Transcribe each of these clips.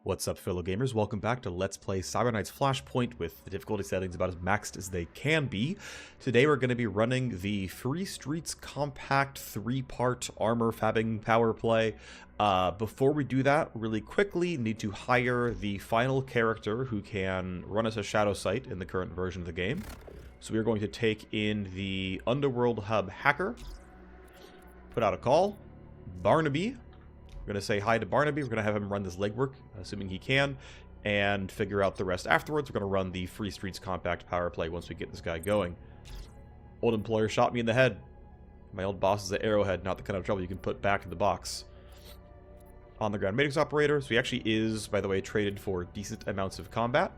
What's up, fellow gamers? Welcome back to Let's Play Cyberdecks Flashpoint with the difficulty settings about as maxed as they can be. Today we're going to be running the Free Streets Compact 3-part armor fabbing power play. Before we do that, really quickly, need to hire the final character who can run as a shadow site in the current version of the game. So we are going to take in the Underworld Hub hacker, put out a call, Barnaby. We're going to say hi to Barnaby. We're going to have him run this legwork, assuming he can, and figure out the rest afterwards. We're going to run the Free Streets Compact power play once we get this guy going. Old employer shot me in the head. My old boss is an arrowhead, not the kind of trouble you can put back in the box. On the ground Matrix operator. So he actually is, by the way, traded for decent amounts of combat.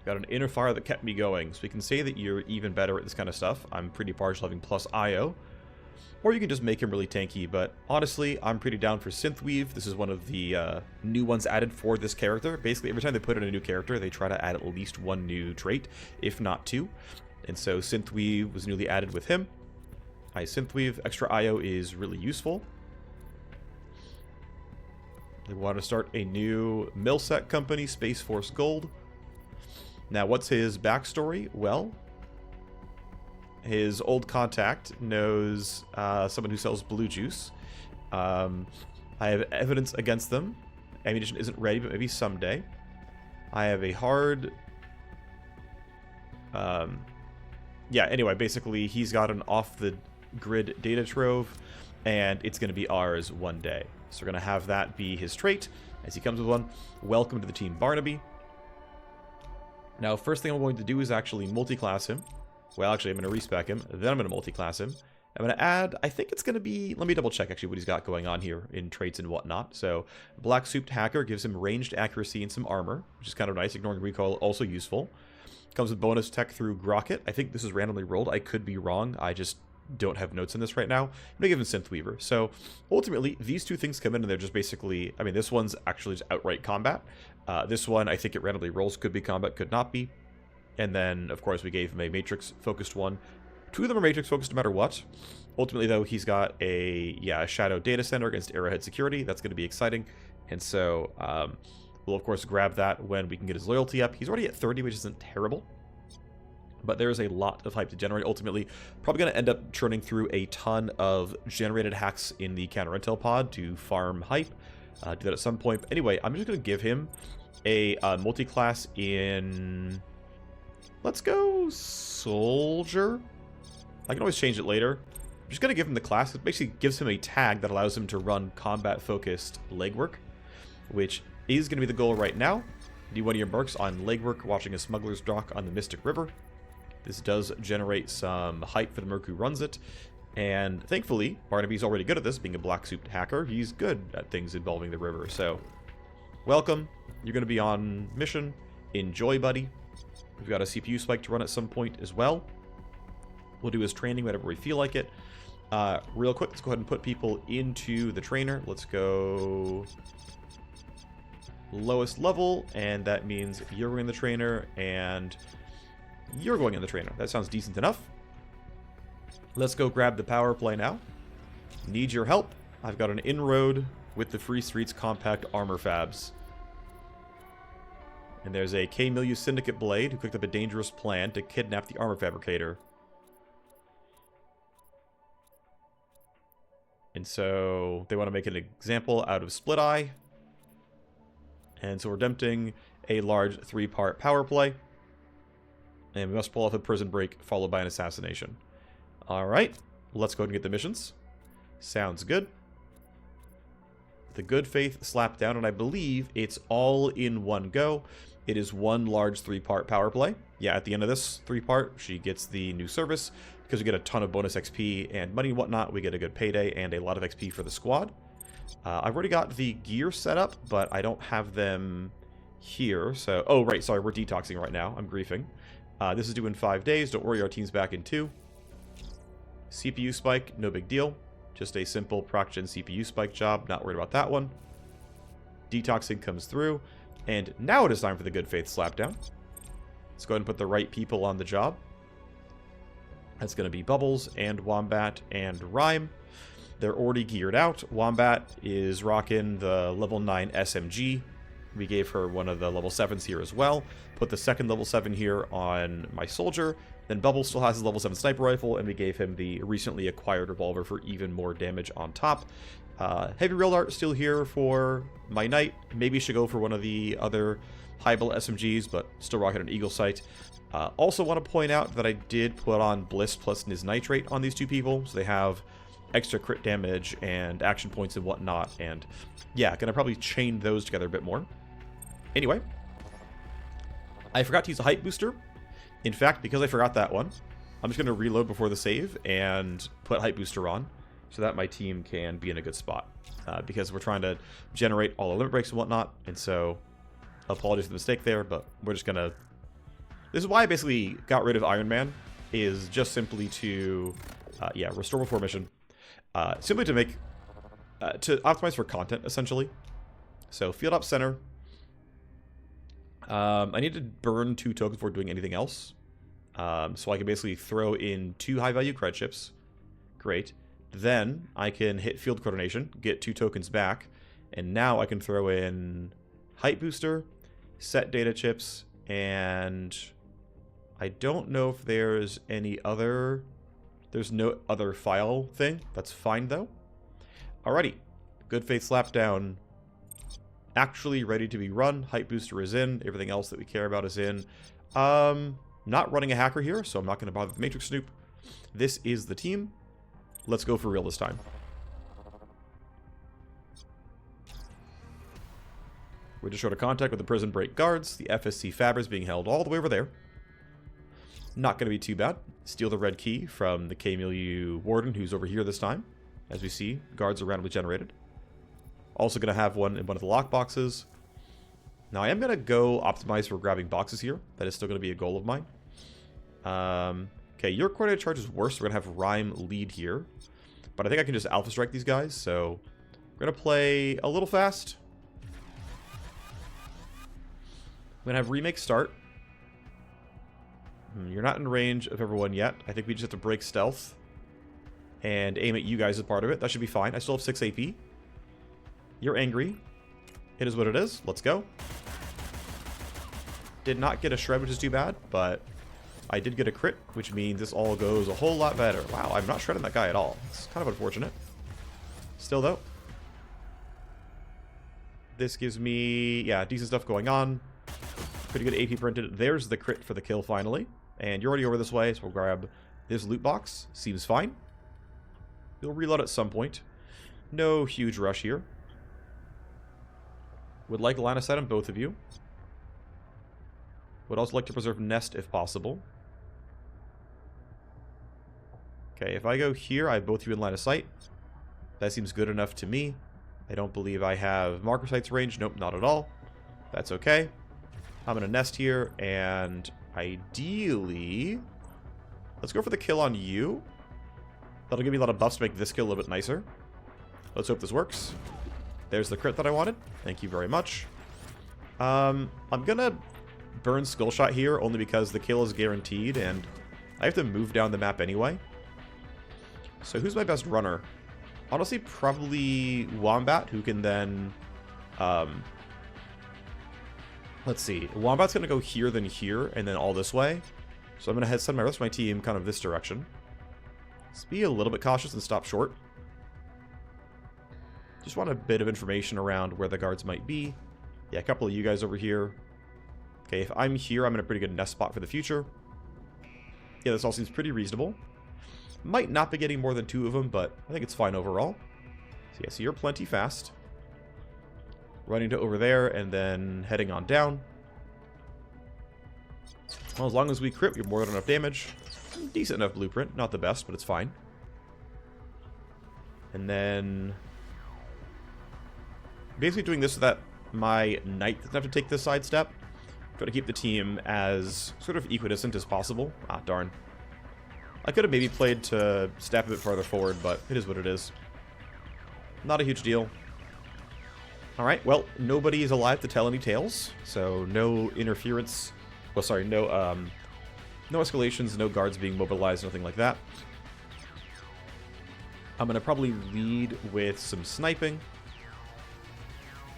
Got an inner fire that kept me going. So we can say that you're even better at this kind of stuff. I'm pretty partial having plus IO. Or you can just make him really tanky, but honestly, I'm pretty down for Synthweave. This is one of the new ones added for this character. Basically, every time they put in a new character, they try to add at least one new trait, if not two. And so Synthweave was newly added with him. Hi, Synthweave. Extra IO is really useful. They want to start a new Milsec company, Space Force Gold. Now, what's his backstory? Well, his old contact knows someone who sells blue juice. I have evidence against them. Ammunition isn't ready, but maybe someday. I have a hard... yeah, anyway, basically, he's got an off-the-grid data trove, and it's going to be ours one day. So we're going to have that be his trait, as he comes with one. Welcome to the team, Barnaby. Now, first thing I'm going to do is actually multi-class him. Well, actually, I'm going to respec him, then I'm going to multi-class him. I'm going to add, I think it's going to be, let me double check actually what he's got going on here in traits and whatnot. So, Black Souped Hacker gives him ranged accuracy and some armor, which is kind of nice. Ignoring recoil, also useful. Comes with bonus tech through Grocket. I think this is randomly rolled. I could be wrong. I just don't have notes in this right now. I'm going to give him Synthweaver. So, ultimately, these two things come in and they're just basically, I mean, this one's actually just outright combat. This one, I think it randomly rolls. Could be combat, could not be. And then, of course, we gave him a Matrix-focused one. Two of them are Matrix-focused no matter what. Ultimately, though, he's got a Shadow Data Center against Arrowhead Security. That's going to be exciting. And so, we'll, of course, grab that when we can get his loyalty up. He's already at 30, which isn't terrible. But there's a lot of hype to generate. Ultimately, probably going to end up churning through a ton of generated hacks in the counter intel pod to farm hype. Do that at some point. But anyway, I'm just going to give him a multi-class in... Let's go Soldier. I can always change it later. I'm just going to give him the class. It basically gives him a tag that allows him to run combat-focused legwork, which is going to be the goal right now. Do one of your mercs on legwork, watching a smuggler's dock on the Mystic River. This does generate some hype for the merc who runs it. And thankfully, Barnaby's already good at this, being a black-souped hacker. He's good at things involving the river. So, welcome. You're going to be on mission. Enjoy, buddy. We've got a CPU spike to run at some point as well. We'll do his training whenever we feel like it. Real quick, let's go ahead and put people into the trainer. Let's go lowest level, and that means you're going in the trainer, and you're going in the trainer. That sounds decent enough. Let's go grab the power play now. Need your help. I've got an inroad with the Free Streets Compact Armor Fabs. And there's a K-Milieu Syndicate Blade who cooked up a dangerous plan to kidnap the armor fabricator. And so they want to make an example out of Split Eye. And so we're attempting a large 3-part power play. And we must pull off a prison break followed by an assassination. Alright, let's go ahead and get the missions. Sounds good. The Good Faith Slapdown, and I believe it's all in one go. It is one large 3-part power play. Yeah, at the end of this 3-part, she gets the new service. Because we get a ton of bonus XP and money and whatnot, we get a good payday and a lot of XP for the squad. I've already got the gear set up, but I don't have them here. So, oh, right, sorry, we're detoxing right now. I'm griefing. This is due in 5 days. Don't worry, our team's back in 2. CPU spike, no big deal. Just a simple proc-gen CPU spike job. Not worried about that one. Detoxing comes through. And now it is time for the Good Faith Slapdown. Let's go ahead and put the right people on the job. That's going to be Bubbles and Wombat and Rhyme. They're already geared out. Wombat is rocking the level 9 SMG. We gave her one of the level 7s here as well. Put the second level 7 here on my soldier. Then Bubble still has his level 7 sniper rifle, and we gave him the recently acquired revolver for even more damage on top. Heavy Rail Dart still here for my knight. Maybe should go for one of the other high bullet SMGs, but still rocking an Eagle Sight. Also want to point out that I did put on Bliss plus Niz Nitrate on these two people, so they have extra crit damage and action points and whatnot, and yeah, gonna probably chain those together a bit more. Anyway, I forgot to use a hype booster. In fact, because I forgot that one, I'm just gonna reload before the save and put hype booster on so that my team can be in a good spot, because we're trying to generate all the limit breaks and whatnot, and so apologies for the mistake there, but we're just gonna... This is why I basically got rid of Iron Man, is just simply to yeah, restore before mission. Simply to make, to optimize for content, essentially. So, field op center. I need to burn 2 tokens before doing anything else. So I can basically throw in 2 high-value cred chips. Great. Then I can hit field coordination, get 2 tokens back, and now I can throw in height booster, set data chips, and I don't know if there's any other... There's no other file thing. That's fine, though. Alrighty. Good Faith Slapdown. Actually ready to be run. Hype booster is in. Everything else that we care about is in. Not running a hacker here, so I'm not going to bother with Matrix Snoop. This is the team. Let's go for real this time. We just showed a contact with the prison break guards. The FSC Fab is being held all the way over there. Not going to be too bad. Steal the red key from the KMLU warden, who's over here this time. As we see, guards are randomly generated. Also going to have one in one of the lock boxes. Now, I am going to go optimize for grabbing boxes here. That is still going to be a goal of mine. Okay, your coordinated charge is worse. We're going to have Rhyme lead here. But I think I can just Alpha Strike these guys. So, we're going to play a little fast. I'm going to have Remake start. You're not in range of everyone yet. I think we just have to break stealth and aim at you guys as part of it. That should be fine. I still have 6 AP. You're angry. It is what it is. Let's go. Did not get a shred, which is too bad, but I did get a crit, which means this all goes a whole lot better. Wow, I'm not shredding that guy at all. It's kind of unfortunate. Still, though. This gives me, yeah, decent stuff going on. Pretty good AP printed. There's the crit for the kill, finally. And you're already over this way, so we'll grab this loot box. Seems fine. You'll reload at some point. No huge rush here. Would like line of sight on both of you. Would also like to preserve nest if possible. Okay, if I go here, I have both of you in line of sight. That seems good enough to me. I don't believe I have marker sights range. Nope, not at all. That's okay. I'm going to nest here, and ideally... Let's go for the kill on you. That'll give me a lot of buffs to make this kill a little bit nicer. Let's hope this works. There's the crit that I wanted. Thank you very much. I'm going to burn Skull Shot here, only because the kill is guaranteed, and I have to move down the map anyway. So who's my best runner? Honestly, probably Wombat, who can then... let's see. Wombat's going to go here, then here, and then all this way. So I'm going to send my rest of my team kind of this direction. Let's be a little bit cautious and stop short. Just want a bit of information around where the guards might be. Yeah, a couple of you guys over here. Okay, if I'm here, I'm in a pretty good nest spot for the future. Yeah, this all seems pretty reasonable. Might not be getting more than 2 of them, but I think it's fine overall. So yeah, so you're plenty fast. Running to over there, and then heading on down. Well, as long as we crit, you're more than enough damage. Decent enough blueprint. Not the best, but it's fine. And then... basically doing this so that my knight doesn't have to take this side step. Try to keep the team as sort of equidistant as possible. Ah, darn. I could have maybe played to step a bit farther forward, but it is what it is. Not a huge deal. Alright, well, nobody is alive to tell any tales, so no interference. Well, sorry, no escalations, no guards being mobilized, nothing like that. I'm going to probably lead with some sniping.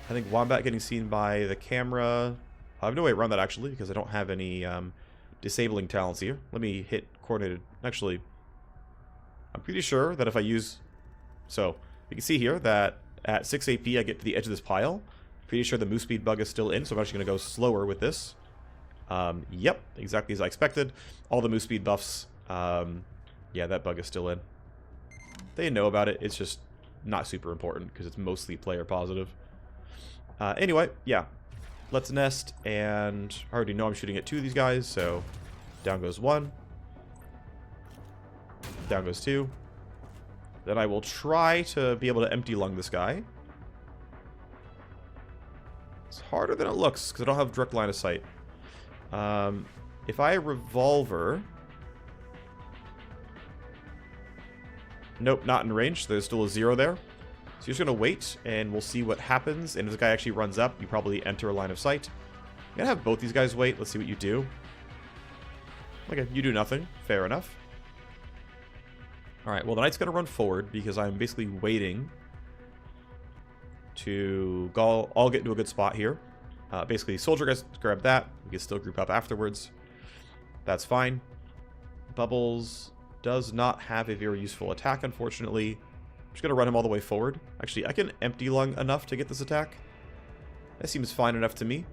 I think Wombat getting seen by the camera. I have no way around that, actually, because I don't have any disabling talents here. Let me hit coordinated. Actually, I'm pretty sure that if I use... So, you can see here that at 6 AP I get to the edge of this pile. Pretty sure the move speed bug is still in, so I'm actually going to go slower with this. Yep, exactly as I expected. All the move speed buffs, yeah, that bug is still in. They know about it, it's just not super important because it's mostly player positive. Anyway, yeah, let's nest, and I already know I'm shooting at 2 of these guys, so down goes 1. Down goes 2. Then I will try to be able to empty lung this guy. It's harder than it looks because I don't have direct line of sight. If I revolver... Nope, not in range. There's still a 0 there. So you're just going to wait, and we'll see what happens. And if this guy actually runs up, you probably enter a line of sight. I'm going to have both these guys wait. Let's see what you do. Okay, you do nothing. Fair enough. Alright, well, the knight's going to run forward because I'm basically waiting to all get into a good spot here. Basically, soldier guys grab that. We can still group up afterwards. That's fine. Bubbles does not have a very useful attack, unfortunately. I'm just going to run him all the way forward. Actually, I can empty lung enough to get this attack. That seems fine enough to me.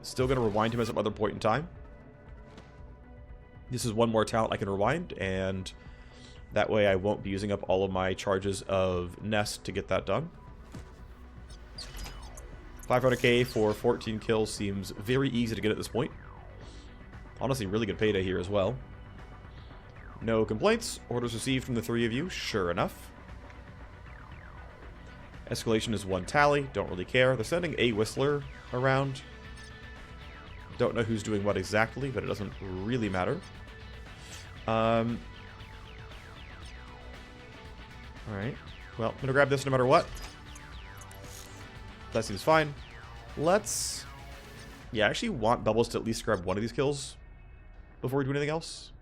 Still going to rewind him at some other point in time. This is one more talent I can rewind, and that way I won't be using up all of my charges of Nest to get that done. 500k for 14 kills seems very easy to get at this point. Honestly, really good payday here as well. No complaints. Orders received from the 3 of you. Sure enough. Escalation is 1 tally. Don't really care. They're sending a Whistler around. Don't know who's doing what exactly, but it doesn't really matter. Alright. Well, I'm going to grab this no matter what. That seems fine. Let's... Yeah, I actually want Bubbles to at least grab one of these kills before we do anything else.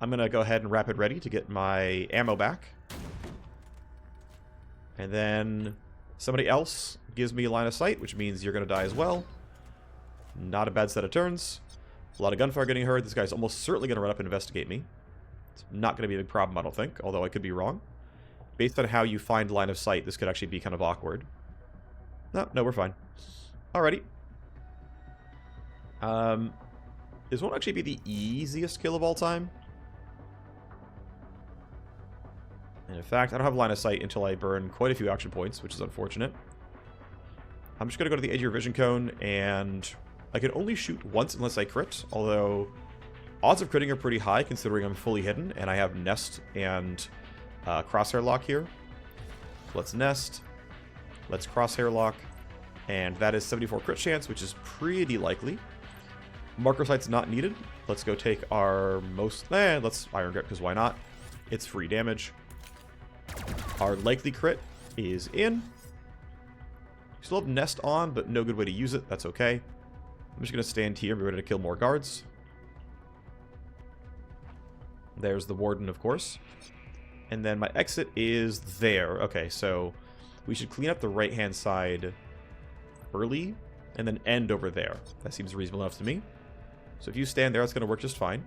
I'm going to go ahead and rapid ready to get my ammo back. And then somebody else gives me a line of sight, which means you're going to die as well. Not a bad set of turns. A lot of gunfire getting heard. This guy's almost certainly going to run up and investigate me. It's not going to be a big problem, I don't think, although I could be wrong. Based on how you find line of sight, this could actually be kind of awkward. No, we're fine. Alrighty. This won't actually be the easiest kill of all time. And in fact, I don't have line of sight until I burn quite a few action points, which is unfortunate. I'm just going to go to the edge of your vision cone, and I can only shoot once unless I crit, although odds of critting are pretty high considering I'm fully hidden, and I have Nest and Crosshair Lock here. Let's Nest. Let's Crosshair Lock. And that is 74 crit chance, which is pretty likely. Marker Sight's not needed. Let's go take our most... let's Iron Grip, because why not? It's free damage. Our likely crit is in. Still have Nest on, but no good way to use it. That's okay. I'm just going to stand here and be ready to kill more guards. There's the Warden, of course. And then my exit is there. Okay, so we should clean up the right-hand side early and then end over there. That seems reasonable enough to me. So if you stand there, that's going to work just fine.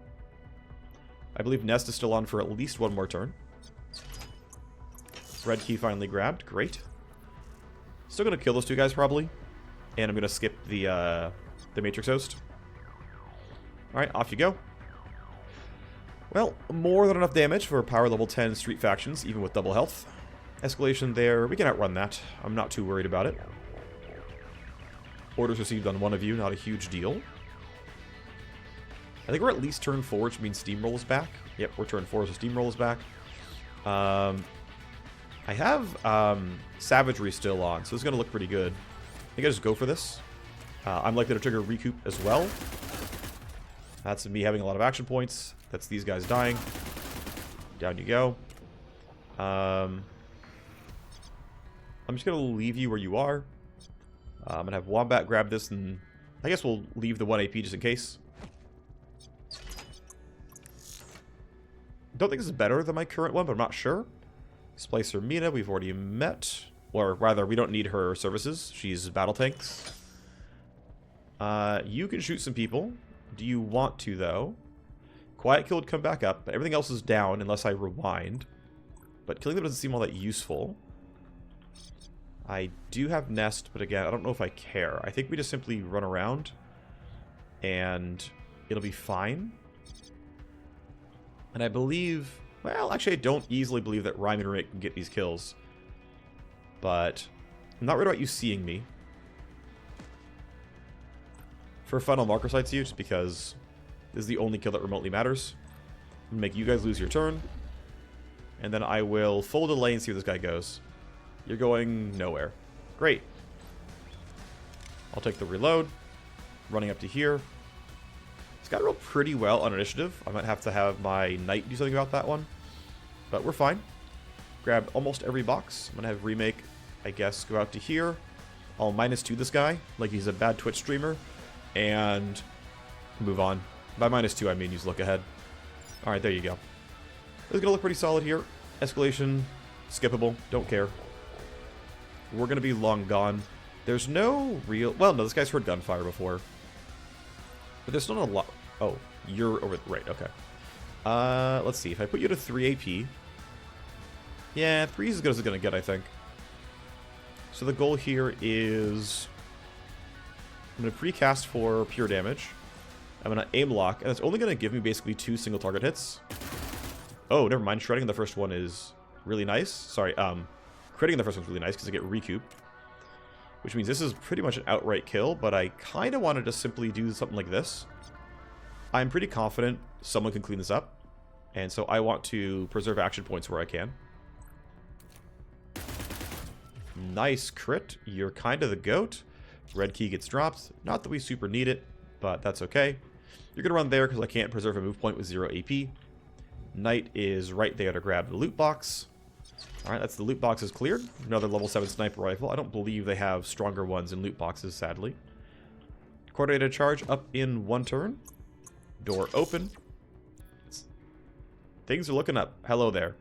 I believe Nest is still on for at least one more turn. Red key finally grabbed. Great. Still going to kill those 2 guys, probably. And I'm going to skip the Matrix Host. Alright, off you go. Well, more than enough damage for power level 10 street factions, even with double health. Escalation there. We can outrun that. I'm not too worried about it. Orders received on 1 of you. Not a huge deal. I think we're at least turn 4, which means Steamroll is back. Yep, we're turn 4, so Steamroll is back. I have Savagery still on, so this is going to look pretty good. I think I just go for this. I'm likely to trigger Recoup as well. That's me having a lot of action points. That's these guys dying. Down you go. I'm just going to leave you where you are. I'm going to have Wombat grab this, and I guess we'll leave the 1 AP just in case. Don't think this is better than my current one, but I'm not sure. Splicer Mina, we've already met. Or rather, we don't need her services. She's battle tanks. You can shoot some people. Do you want to, though? Quiet Kill would come back up, but everything else is down unless I rewind. But killing them doesn't seem all that useful. I do have Nest, but again, I don't know if I care. I think we just simply run around, and it'll be fine. And I believe... Well, actually, I don't easily believe that Rhyme and Rick can get these kills. But I'm not worried about you seeing me. For final marker sights use, because this is the only kill that remotely matters. I'm gonna make you guys lose your turn. And then I will full delay and see where this guy goes. You're going nowhere. Great. I'll take the reload. Running up to here. It's got rolled pretty well on initiative. I might have to have my knight do something about that one. But we're fine. Grabbed almost every box. I'm going to have Remake, I guess, go out to here. I'll -2 this guy, like he's a bad Twitch streamer. And move on. By -2, I mean use look ahead. Alright, there you go. It's going to look pretty solid here. Escalation, skippable, don't care. We're going to be long gone. There's no real... Well, no, this guy's heard gunfire before. But there's not a lot... Oh, you're over... Right, okay. Let's see. If I put you to 3 AP... Yeah, 3 is as good as it's going to get, I think. So the goal here is... I'm going to precast for pure damage. I'm going to aim lock, and it's only going to give me basically 2 single target hits. Oh, never mind. Shredding in the first one is really nice. Sorry, critting in the first one's really nice because I get recoup. Which means this is pretty much an outright kill, but I kind of wanted to simply do something like this. I'm pretty confident someone can clean this up, and so I want to preserve action points where I can. Nice crit. You're kind of the goat. Red key gets dropped. Not that we super need it, but that's okay. You're going to run there because I can't preserve a move point with 0 AP. Knight is right there to grab the loot box. Alright, that's the loot boxes cleared. Another level 7 sniper rifle. I don't believe they have stronger ones in loot boxes, sadly. Coordinated charge up in 1 turn. Door open. Things are looking up. Hello there.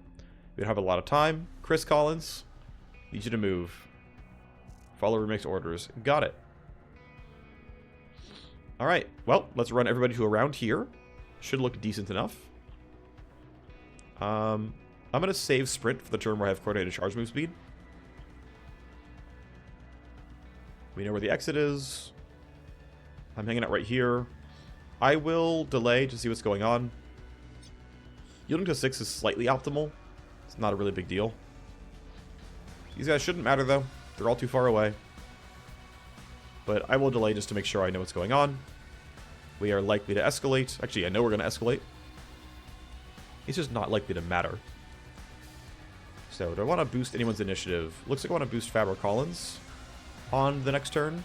We don't have a lot of time. Chris Collins, need you to move. Follow Remake's orders. Got it. Alright, well, let's run everybody to around here. Should look decent enough. I'm going to save sprint for the turn where I have coordinated charge move speed. We know where the exit is. I'm hanging out right here. I will delay to see what's going on. Yielding to 6 is slightly optimal. It's not a really big deal. These guys shouldn't matter, though. They're all too far away. But I will delay just to make sure I know what's going on. We are likely to escalate. Actually, I know we're going to escalate. It's just not likely to matter. So, do I want to boost anyone's initiative? Looks like I want to boost Faber Collins on the next turn.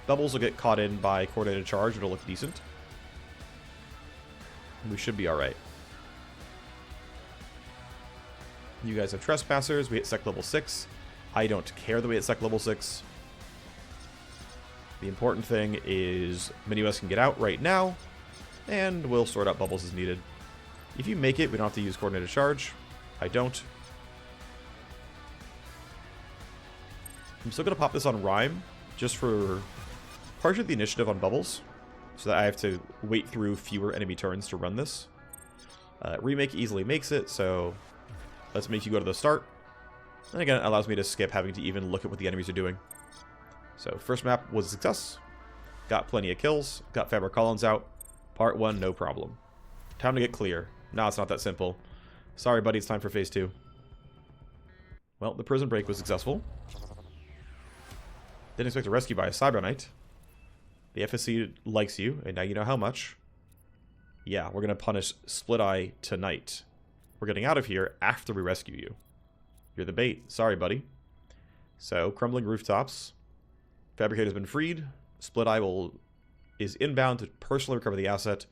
Bubbles will get caught in by coordinated charge. It'll look decent. We should be alright. You guys have Trespassers. We hit Sec level 6. I don't care that we hit Sec level 6. The important thing is many of us can get out right now, and we'll sort out bubbles as needed. If you make it, we don't have to use coordinated charge. I don't. I'm still going to pop this on Rhyme, just for partially the initiative on bubbles, so that I have to wait through fewer enemy turns to run this. Remake easily makes it, so let's make you go to the start. And again, it allows me to skip having to even look at what the enemies are doing. So, first map was a success. Got plenty of kills. Got Faber Collins out. Part 1, no problem. Time to get clear. No, it's not that simple. Sorry, buddy, it's time for phase 2. Well, the prison break was successful. Didn't expect a rescue by a Cyber Knight. The FSC likes you, and now you know how much. Yeah, we're going to punish Split Eye tonight. We're getting out of here after we rescue you. You're the bait. Sorry, buddy. So, crumbling rooftops. Fabricator's been freed. Split Eye is inbound to personally recover the asset.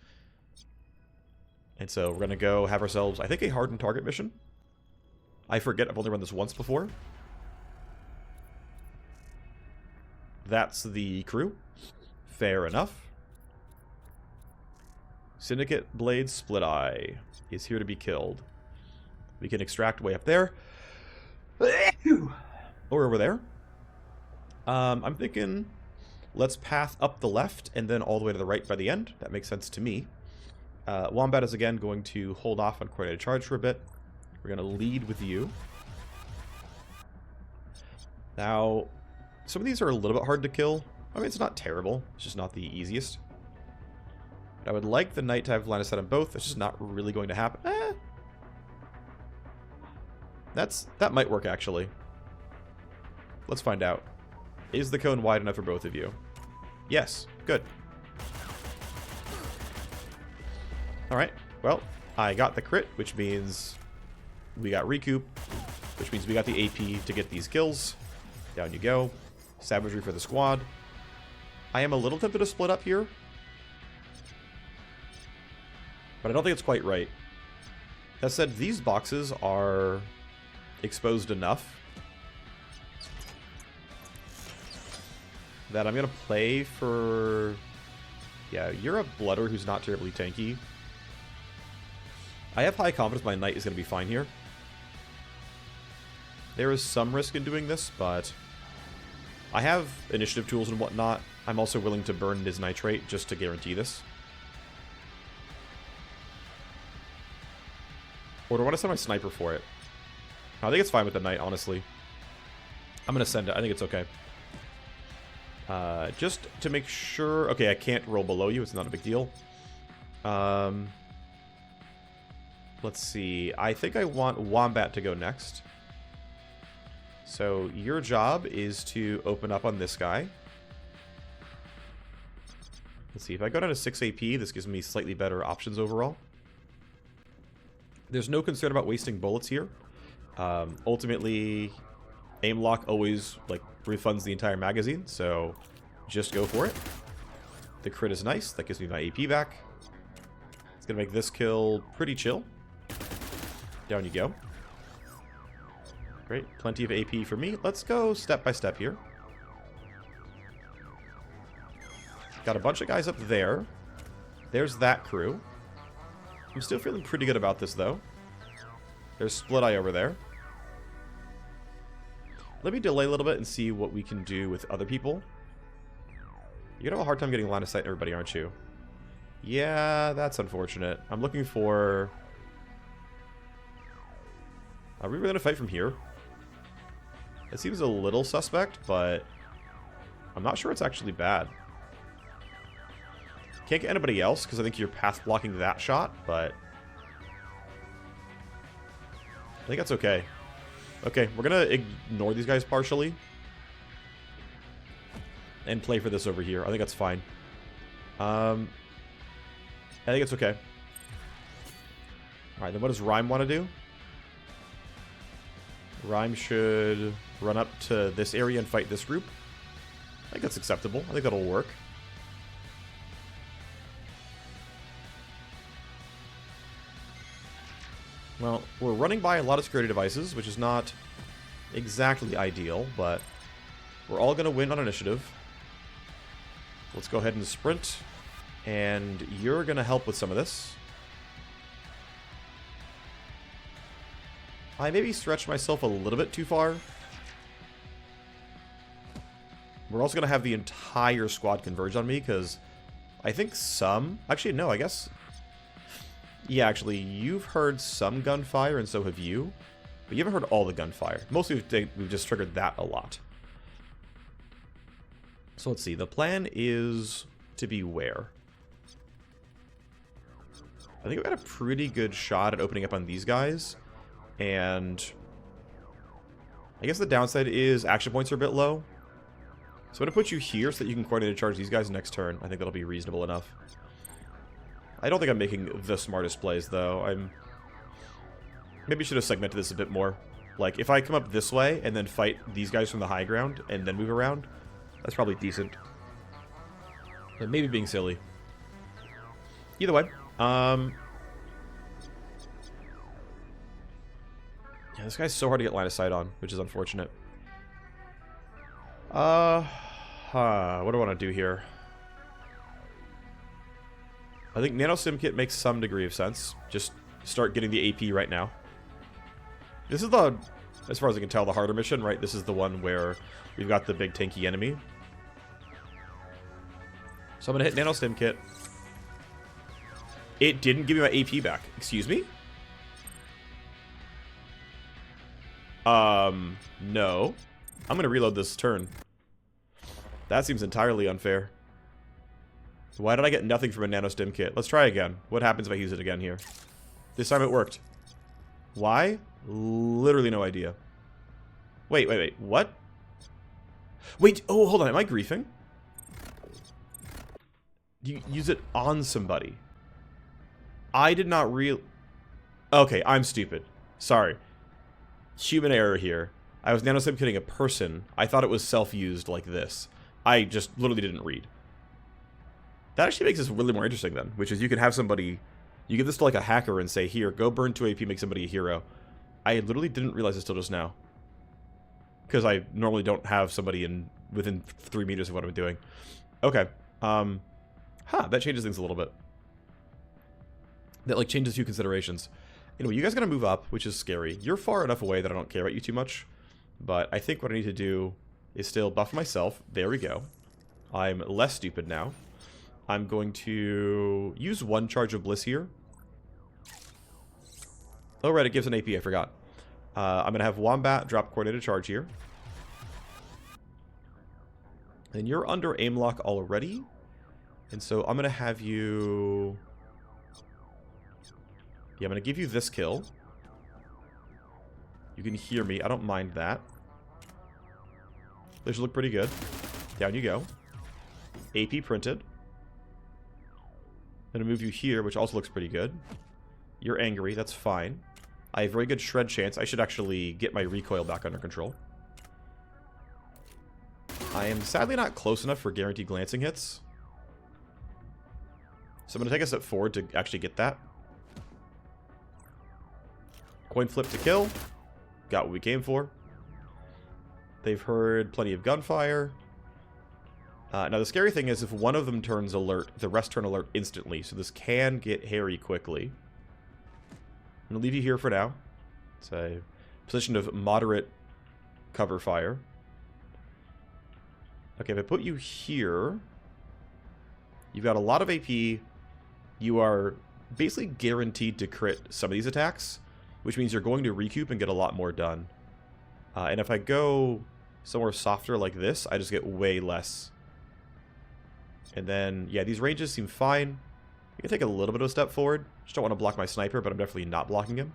And so we're going to go have ourselves, I think, a hardened target mission. I forget, I've only run this once before. That's the crew. Fair enough. Syndicate Blade Split Eye is here to be killed. We can extract way up there. Or over there. I'm thinking let's path up the left and then all the way to the right by the end. That makes sense to me. Wombat is again going to hold off on coordinated charge for a bit. We're going to lead with you. Now, some of these are a little bit hard to kill. I mean, it's not terrible. It's just not the easiest. But I would like the knight to have line of sight on both. It's just not really going to happen. That might work, actually. Let's find out. Is the cone wide enough for both of you? Yes. Good. Alright. Well, I got the crit, which means we got recoup, which means we got the AP to get these kills. Down you go. Savagery for the squad. I am a little tempted to split up here, but I don't think it's quite right. That said, these boxes are exposed enough that I'm going to play for... Yeah, you're a blooder who's not terribly tanky. I have high confidence my knight is going to be fine here. There is some risk in doing this, but I have initiative tools and whatnot. I'm also willing to burn his nitrate just to guarantee this. Or do I want to send my sniper for it? I think it's fine with the knight, honestly. I'm going to send it. I think it's okay. Just to make sure... Okay, I can't roll below you. It's not a big deal. Let's see. I think I want Wombat to go next. So your job is to open up on this guy. Let's see. If I go down to 6 AP, this gives me slightly better options overall. There's no concern about wasting bullets here. Ultimately, aim lock always like refunds the entire magazine, so just go for it. The crit is nice. That gives me my AP back. It's going to make this kill pretty chill. Down you go. Great. Plenty of AP for me. Let's go step by step here. Got a bunch of guys up there. There's that crew. I'm still feeling pretty good about this, though. There's Split Eye over there. Let me delay a little bit and see what we can do with other people. You're gonna have a hard time getting line of sight on everybody, aren't you? Yeah, that's unfortunate. I'm looking for... Are we really gonna fight from here? It seems a little suspect, but I'm not sure it's actually bad. Can't get anybody else, because I think you're path blocking that shot, but... I think that's okay. Okay, we're gonna ignore these guys partially. And play for this over here. I think that's fine. I think it's okay. Alright, then what does Rhyme want to do? Rhyme should run up to this area and fight this group. I think that's acceptable. I think that'll work. Well, we're running by a lot of security devices, which is not exactly ideal, but we're all going to win on initiative. Let's go ahead and sprint, and you're going to help with some of this. I maybe stretched myself a little bit too far. We're also going to have the entire squad converge on me, because I think some... Actually, no, I guess... Yeah, actually, you've heard some gunfire, and so have you. But you haven't heard all the gunfire. Mostly we've just triggered that a lot. So let's see. The plan is to be where? I think we got a pretty good shot at opening up on these guys. And I guess the downside is action points are a bit low. So I'm going to put you here so that you can coordinate charge these guys next turn. I think that'll be reasonable enough. I don't think I'm making the smartest plays, though. Maybe should have segmented this a bit more. Like, if I come up this way and then fight these guys from the high ground and then move around, that's probably decent. But maybe being silly. Either way, yeah, this guy's so hard to get line of sight on, which is unfortunate. What do I want to do here? I think Nano Sim Kit makes some degree of sense. Just start getting the AP right now. This is the, as far as I can tell, the harder mission, right? This is the one where we've got the big tanky enemy. So I'm going to hit Nano Stim Kit. It didn't give me my AP back. Excuse me? No. I'm going to reload this turn. That seems entirely unfair. Why did I get nothing from a Nano Stim Kit? Let's try again. What happens if I use it again here? This time it worked. Why? Literally no idea. Wait. What? Wait, oh, hold on. Am I griefing? You use it on somebody. I did not Okay, I'm stupid. Sorry. Human error here. I was Nano Stim Kitting a person. I thought it was self-used like this. I just literally didn't read. That actually makes this really more interesting then, which is you can have somebody, you give this to like a hacker and say, here, go burn 2 AP, make somebody a hero. I literally didn't realize this till just now. Because I normally don't have somebody within 3 meters of what I'm doing. Okay. That changes things a little bit. That like changes a few considerations. Anyway, you guys gotta move up, which is scary. You're far enough away that I don't care about you too much. But I think what I need to do is still buff myself. There we go. I'm less stupid now. I'm going to use 1 charge of Bliss here. Oh, right, it gives an AP, I forgot. I'm going to have Wombat drop coordinated charge here. And you're under aim lock already. And so I'm going to have you... Yeah, I'm going to give you this kill. You can hear me. I don't mind that. Those look pretty good. Down you go. AP printed. I'm going to move you here, which also looks pretty good. You're angry. That's fine. I have very good shred chance. I should actually get my recoil back under control. I am sadly not close enough for guaranteed glancing hits. So I'm going to take a step forward to actually get that. Coin flip to kill. Got what we came for. They've heard plenty of gunfire. Now the scary thing is if one of them turns alert, the rest turn alert instantly. So this can get hairy quickly. I'm going to leave you here for now. It's a position of moderate cover fire. Okay, if I put you here, you've got a lot of AP. You are basically guaranteed to crit some of these attacks, which means you're going to recoup and get a lot more done. And if I go somewhere softer like this, I just get way less. And then, yeah, these ranges seem fine. I can take a little bit of a step forward. Just don't want to block my sniper, but I'm definitely not blocking him.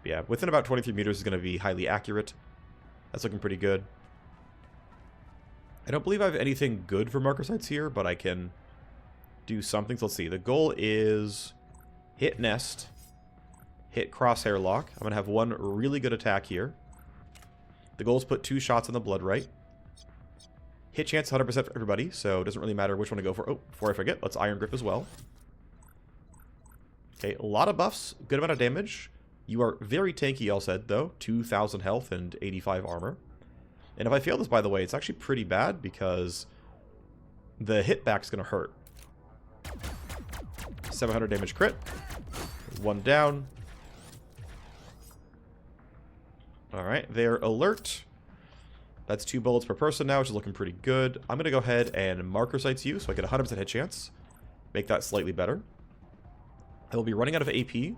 But yeah, within about 23 meters is going to be highly accurate. That's looking pretty good. I don't believe I have anything good for marker sites here, but I can do something. So let's see. The goal is hit nest, hit crosshair lock. I'm going to have 1 really good attack here. The goal is put 2 shots on the blood right. Hit chance 100% for everybody, so it doesn't really matter which one to go for. Oh, before I forget, let's Iron Grip as well. Okay, a lot of buffs, good amount of damage. You are very tanky, all said, though. 2,000 health and 85 armor. And if I fail this, by the way, it's actually pretty bad because the hit back's going to hurt. 700 damage crit. 1 down. Alright, they're alert. That's 2 bullets per person now, which is looking pretty good. I'm going to go ahead and marker sights you so I get a 100% hit chance. Make that slightly better. I will be running out of AP. A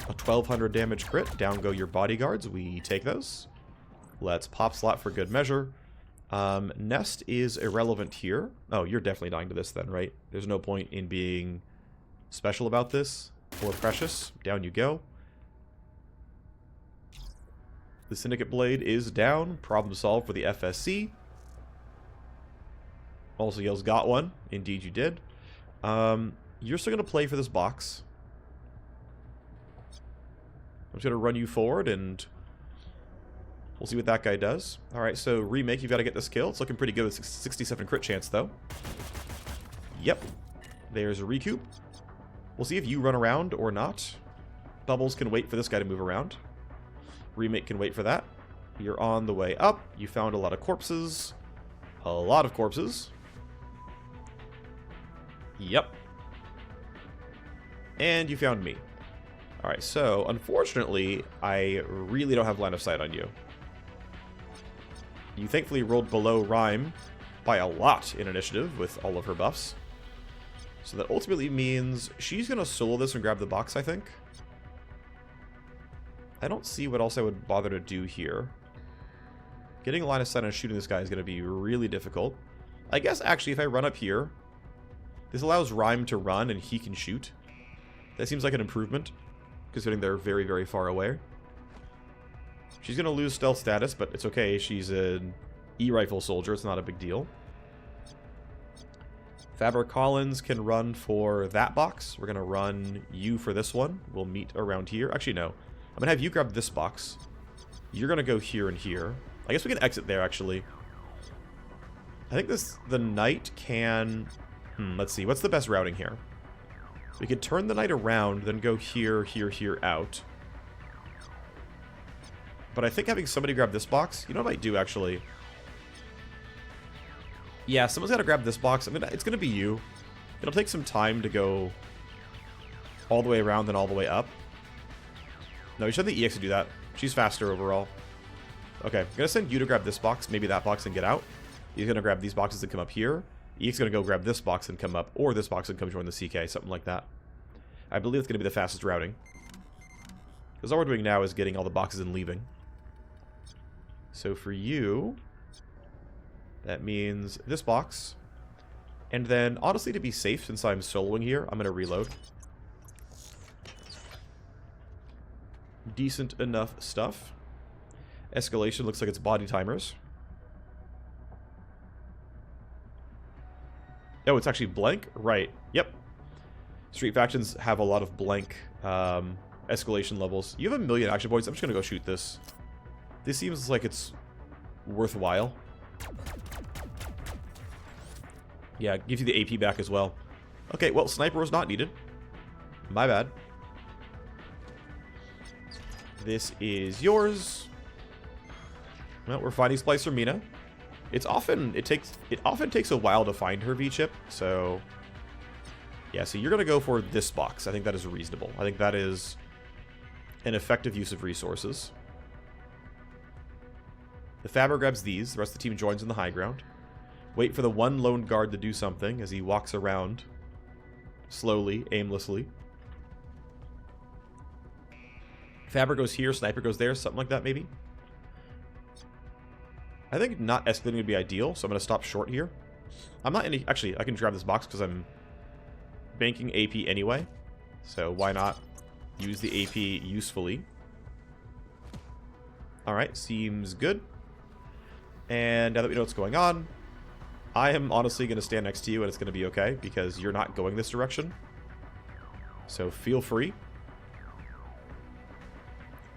1,200 damage crit. Down go your bodyguards. We take those. Let's pop slot for good measure. Nest is irrelevant here. Oh, you're definitely dying to this then, right? There's no point in being special about this or precious. Down you go. The Syndicate Blade is down. Problem solved for the FSC. Also yells, got one. Indeed you did. You're still going to play for this box. I'm just going to run you forward and we'll see what that guy does. Alright, so remake, you've got to get this kill. It's looking pretty good with 67 crit chance, though. Yep. There's a recoup. We'll see if you run around or not. Bubbles can wait for this guy to move around. Remake can wait for that. You're on the way up. You found a lot of corpses. A lot of corpses. Yep. And you found me. Alright, so unfortunately, I really don't have line of sight on you. You thankfully rolled below Rhyme by a lot in initiative with all of her buffs. So that ultimately means she's going to solo this and grab the box, I think. I don't see what else I would bother to do here. Getting a line of sight on shooting this guy is going to be really difficult. I guess, actually, if I run up here, this allows Rhyme to run and he can shoot. That seems like an improvement, considering they're very, very far away. She's going to lose stealth status, but it's okay. She's an E-rifle soldier. It's not a big deal. Fabric Collins can run for that box. We're going to run you for this one. We'll meet around here. Actually, no. I'm going to have you grab this box. You're going to go here and here. I guess we can exit there, actually. I think the knight can... let's see. What's the best routing here? We could turn the knight around, then go here, here, here, out. But I think having somebody grab this box... You know what I might do, actually? Yeah, someone's got to grab this box. It's going to be you. It'll take some time to go all the way around, then all the way up. No, you should have the EX to do that. She's faster overall. Okay, I'm going to send you to grab this box, maybe that box, and get out. He's going to grab these boxes and come up here. EX is going to go grab this box and come up, or this box and come join the CK, something like that. I believe it's going to be the fastest routing. Because all we're doing now is getting all the boxes and leaving. So for you, that means this box. And then, honestly, to be safe, since I'm soloing here, I'm going to reload. Decent enough stuff. Escalation looks like it's body timers. Oh, it's actually blank? Right. Yep. Street factions have a lot of blank escalation levels. You have 1,000,000 action points. I'm just going to go shoot this. This seems like it's worthwhile. Yeah, it gives you the AP back as well. Okay, well, sniper was not needed. My bad. This is yours. Well, we're finding Splicer Mina. It often takes a while to find her V-chip, so yeah, so you're gonna go for this box. I think that is reasonable. I think that is an effective use of resources. The Faber grabs these, the rest of the team joins in the high ground. Wait for the one lone guard to do something as he walks around slowly, aimlessly. Faber goes here, Sniper goes there, something like that maybe. I think not escalating would be ideal, so I'm going to stop short here. I'm not any... Actually, I can grab this box because I'm banking AP anyway. So why not use the AP usefully? Alright, seems good. And now that we know what's going on, I am honestly going to stand next to you and it's going to be okay because you're not going this direction. So feel free.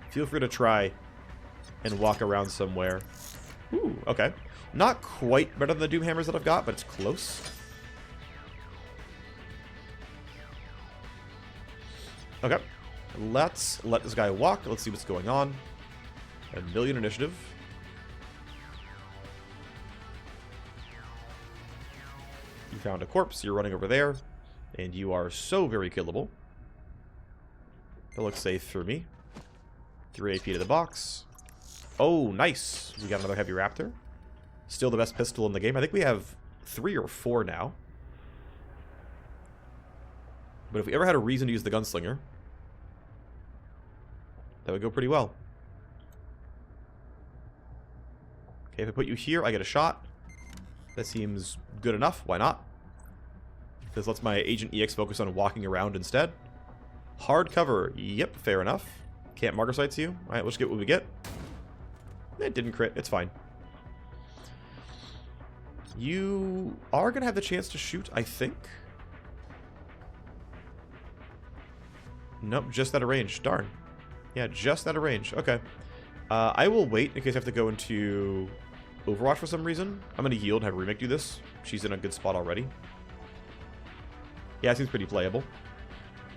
Feel free to try and walk around somewhere. Ooh, okay. Not quite better than the Doom Hammers that I've got, but it's close. Okay. Let's let this guy walk. Let's see what's going on. 1,000,000 initiative. You found a corpse. You're running over there. And you are so very killable. That looks safe for me. 3 AP to the box. Oh, nice. We got another Heavy Raptor. Still the best pistol in the game. I think we have 3 or 4 now. But if we ever had a reason to use the Gunslinger, that would go pretty well. Okay, if I put you here, I get a shot. That seems good enough. Why not? This lets my Agent EX focus on walking around instead. Hard cover. Yep, fair enough. Can't marker sights you. Alright, let's get what we get. It didn't crit. It's fine. You are going to have the chance to shoot, I think. Nope, just out of range. Darn. Yeah, just out of range. Okay. I will wait in case I have to go into Overwatch for some reason. I'm going to yield and have Remake do this. She's in a good spot already. Yeah, it seems pretty playable.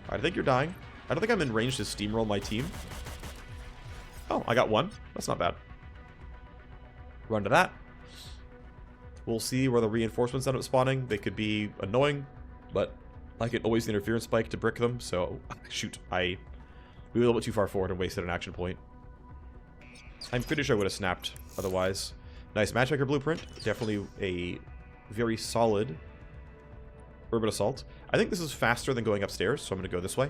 Alright, I think you're dying. I don't think I'm in range to steamroll my team. Oh, I got one. That's not bad. Run to that. We'll see where the reinforcements end up spawning. They could be annoying, but I can always interference spike to brick them, so shoot, I We were a little bit too far forward and wasted an action point. I'm pretty sure I would have snapped otherwise. Nice Matchmaker blueprint. Definitely a very solid Urban Assault. I think this is faster than going upstairs, so I'm going to go this way.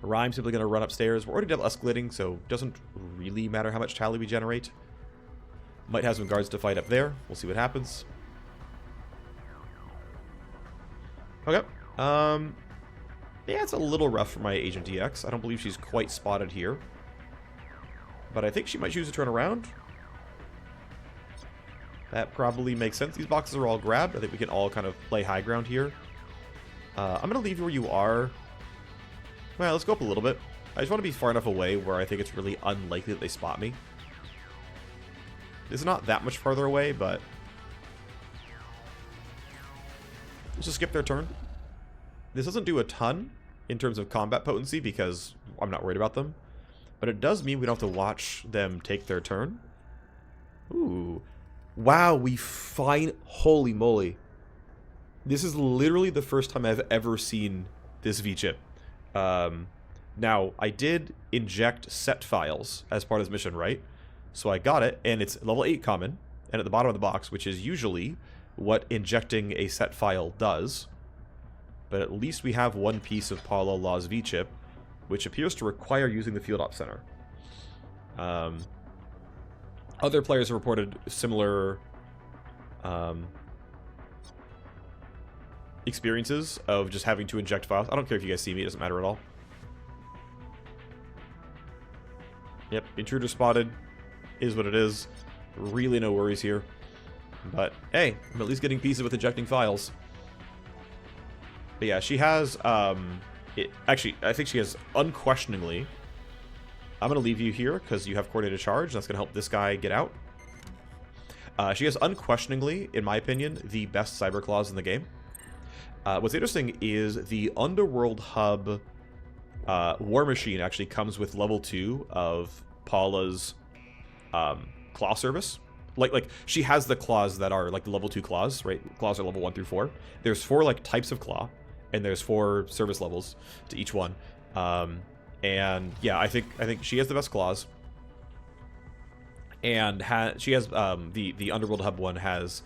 Rhyme's simply going to run upstairs. We're already double escalating, so it doesn't really matter how much tally we generate. Might have some guards to fight up there. We'll see what happens. Okay. Yeah, it's a little rough for my Agent DX. I don't believe she's quite spotted here. But I think she might choose to turn around. That probably makes sense. These boxes are all grabbed. I think we can all kind of play high ground here. I'm going to leave you where you are. Well, let's go up a little bit. I just want to be far enough away where I think it's really unlikely that they spot me. This is not that much farther away, but... let's just skip their turn. This doesn't do a ton in terms of combat potency because I'm not worried about them. But it does mean we don't have to watch them take their turn. Ooh. Wow, we holy moly. This is literally the first time I've ever seen this V-chip. Now, I did inject set files as part of this mission, right? So I got it, and it's level 8 common, and at the bottom of the box, which is usually what injecting a set file does. But at least we have one piece of Paulo Law's V-chip, which appears to require using the Field Ops Center. Other players have reported similar experiences of just having to inject files. I don't care if you guys see me, it doesn't matter at all. Yep, intruder spotted. Is what it is. Really no worries here. But hey, I'm at least getting pieces with injecting files. But yeah, she has actually, I think she has unquestioningly. I'm going to leave you here because you have coordinated charge. That's going to help this guy get out. She has unquestioningly, in my opinion, the best cyber claws in the game. What's interesting is the Underworld Hub War Machine actually comes with level 2 of Paula's claw service. Like she has the claws that are like the level 2 claws, right? Claws are level 1 through 4. There's 4 like types of claw, and there's 4 service levels to each one. And yeah, I think she has the best claws. And she has the Underworld Hub one has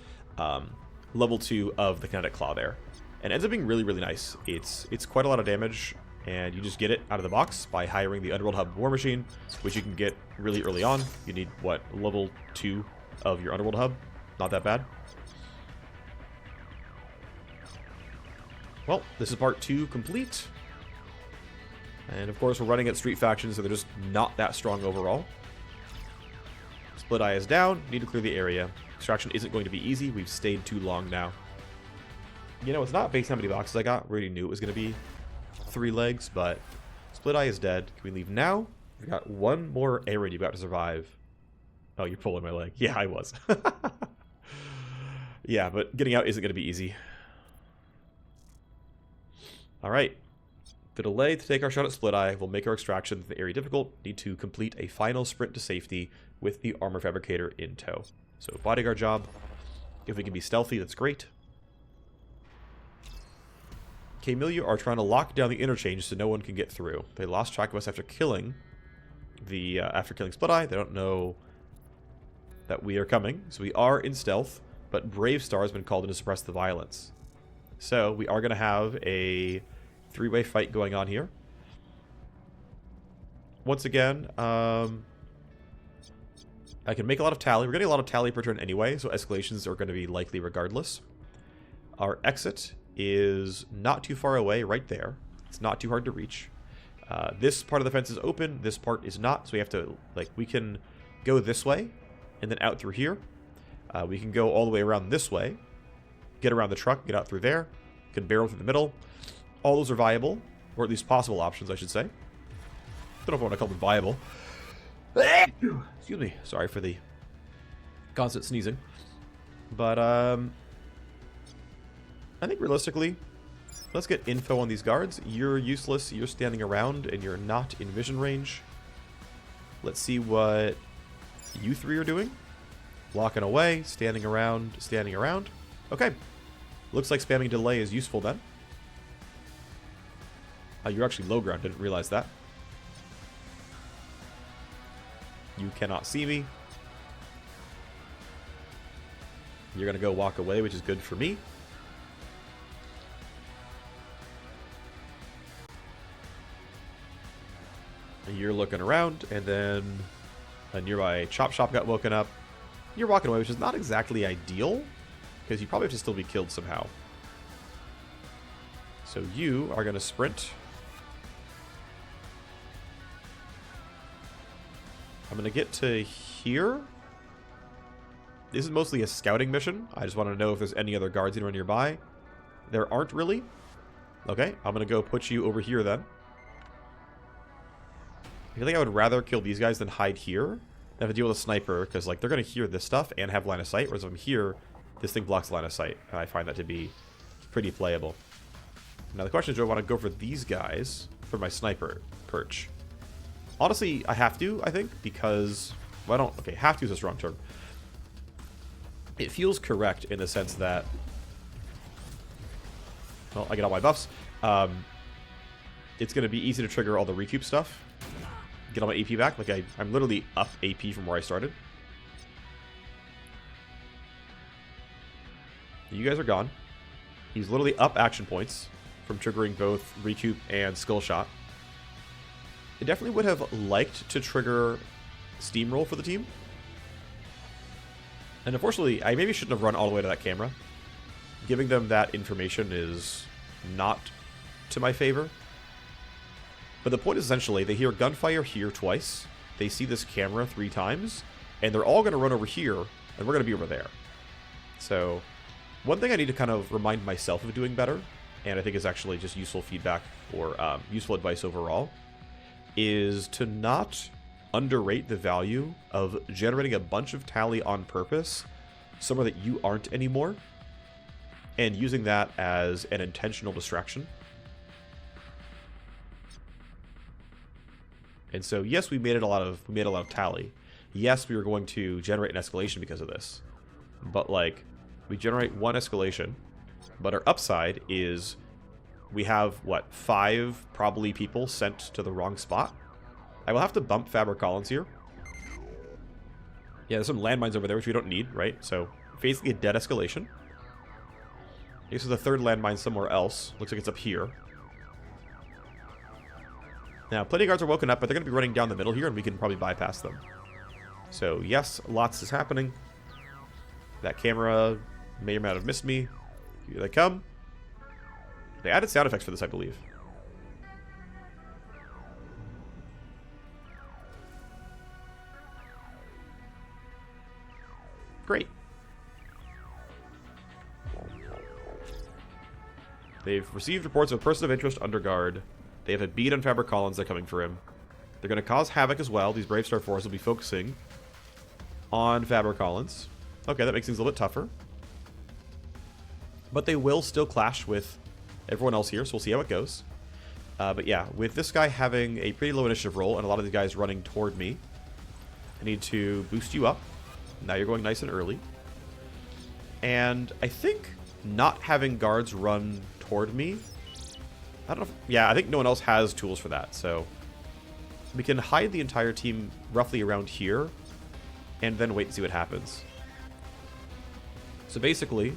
level 2 of the kinetic claw there, and it ends up being really, really nice. It's quite a lot of damage, and you just get it out of the box by hiring the Underworld Hub War Machine, which you can get really early on. You need what, level 2 of your Underworld Hub? Not that bad. Well, this is part 2 complete. And of course, we're running at Street Factions, so they're just not that strong overall. Split Eye is down. Need to clear the area. Extraction isn't going to be easy. We've stayed too long now. You know, it's not based on how many boxes I got. We already knew it was going to be 3 legs, but Split Eye is dead. Can we leave now? We've got one more area you've got to survive. Oh, you're pulling my leg. Yeah, I was. Yeah, but getting out isn't going to be easy. All right. The delay to take our shot at Split Eye will make our extraction of the area difficult. Need to complete a final sprint to safety with the armor fabricator in tow. So bodyguard job. If we can be stealthy, that's great. K-Milia are trying to lock down the interchange so no one can get through. They lost track of us after killing Split Eye. They don't know that we are coming, so we are in stealth. But Brave Star has been called in to suppress the violence. So we are going to have a 3-way fight going on here. Once again, I can make a lot of tally. We're getting a lot of tally per turn anyway, so escalations are going to be likely regardless. Our exit is not too far away, right there. It's not too hard to reach. This part of the fence is open. This part is not, so we have to, we can go this way and then out through here. We can go all the way around this way, get around the truck, get out through there, can barrel through the middle. All those are viable, or at least possible options, I should say. Don't know if I want to call them viable. Excuse me. Sorry for the constant sneezing. But, I think realistically, let's get info on these guards. You're useless, you're standing around, and you're not in vision range. Let's see what you 3 are doing. Walking away, standing around, standing around. Okay. Looks like spamming delay is useful then. You're actually low ground. Didn't realize that. You cannot see me. You're going to go walk away, which is good for me. You're looking around, and then a nearby chop shop got woken up. You're walking away, which is not exactly ideal, because you probably have to still be killed somehow. So you are going to sprint. I'm going to get to here. This is mostly a scouting mission. I just want to know if there's any other guards anywhere nearby. There aren't really. Okay, I'm going to go put you over here then. I think I would rather kill these guys than hide here. Than have to deal with a sniper, because like they're going to hear this stuff and have line of sight, whereas if I'm here, this thing blocks line of sight. I find that to be pretty playable. Now the question is, do I want to go for these guys for my sniper perch? Honestly, I have to, I think, because... Well, I don't... Okay, have to is a strong term. It feels correct in the sense that... Well, I get all my buffs. It's going to be easy to trigger all the recoup stuff. Get all my AP back. Like, I'm literally up AP from where I started. You guys are gone. He's literally up action points from triggering both recoup and skill shot. I definitely would have liked to trigger steamroll for the team. And unfortunately, I maybe shouldn't have run all the way to that camera. Giving them that information is not to my favor. But the point is essentially, they hear gunfire here twice, they see this camera 3 times, and they're all going to run over here, and we're going to be over there. So, one thing I need to kind of remind myself of doing better, and I think is actually just useful feedback or useful advice overall, is to not underrate the value of generating a bunch of tally on purpose, somewhere that you aren't anymore, and using that as an intentional distraction. And so, yes, we made a lot of tally. Yes, we were going to generate an escalation because of this. But like, we generate 1 escalation, but our upside is we have what, 5 probably people sent to the wrong spot. I will have to bump Faber Collins here. Yeah, there's some landmines over there which we don't need, right? So basically a dead escalation. This is the 3rd landmine somewhere else. Looks like it's up here. Now, plenty of guards are woken up, but they're going to be running down the middle here, and we can probably bypass them. So, yes, lots is happening. That camera may or may not have missed me. Here they come. They added sound effects for this, I believe. Great. They've received reports of a person of interest under guard. They have a beat on Faber Collins. They're coming for him. They're going to cause havoc as well. These Brave Star 4s will be focusing on Faber Collins. Okay, that makes things a little bit tougher. But they will still clash with everyone else here, so we'll see how it goes. But yeah, with this guy having a pretty low initiative roll and a lot of the guys running toward me, I need to boost you up. Now you're going nice and early. And I think not having guards run toward me... I don't know if, yeah, I think no one else has tools for that, so... We can hide the entire team roughly around here, and then wait and see what happens. So basically...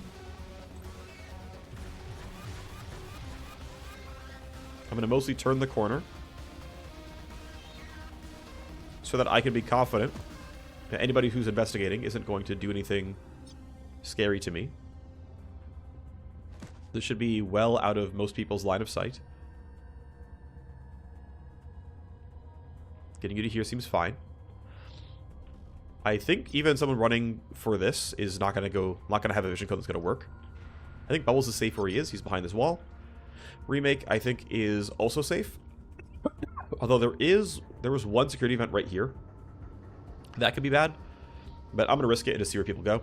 I'm going to mostly turn the corner, so that I can be confident that anybody who's investigating isn't going to do anything scary to me. This should be well out of most people's line of sight. Getting you to here seems fine. I think even someone running for this is not going to have a vision code that's going to work. I think Bubbles is safe where he is. He's behind this wall. Remake, I think, is also safe. Although there was one security event right here. That could be bad. But I'm going to risk it and just see where people go.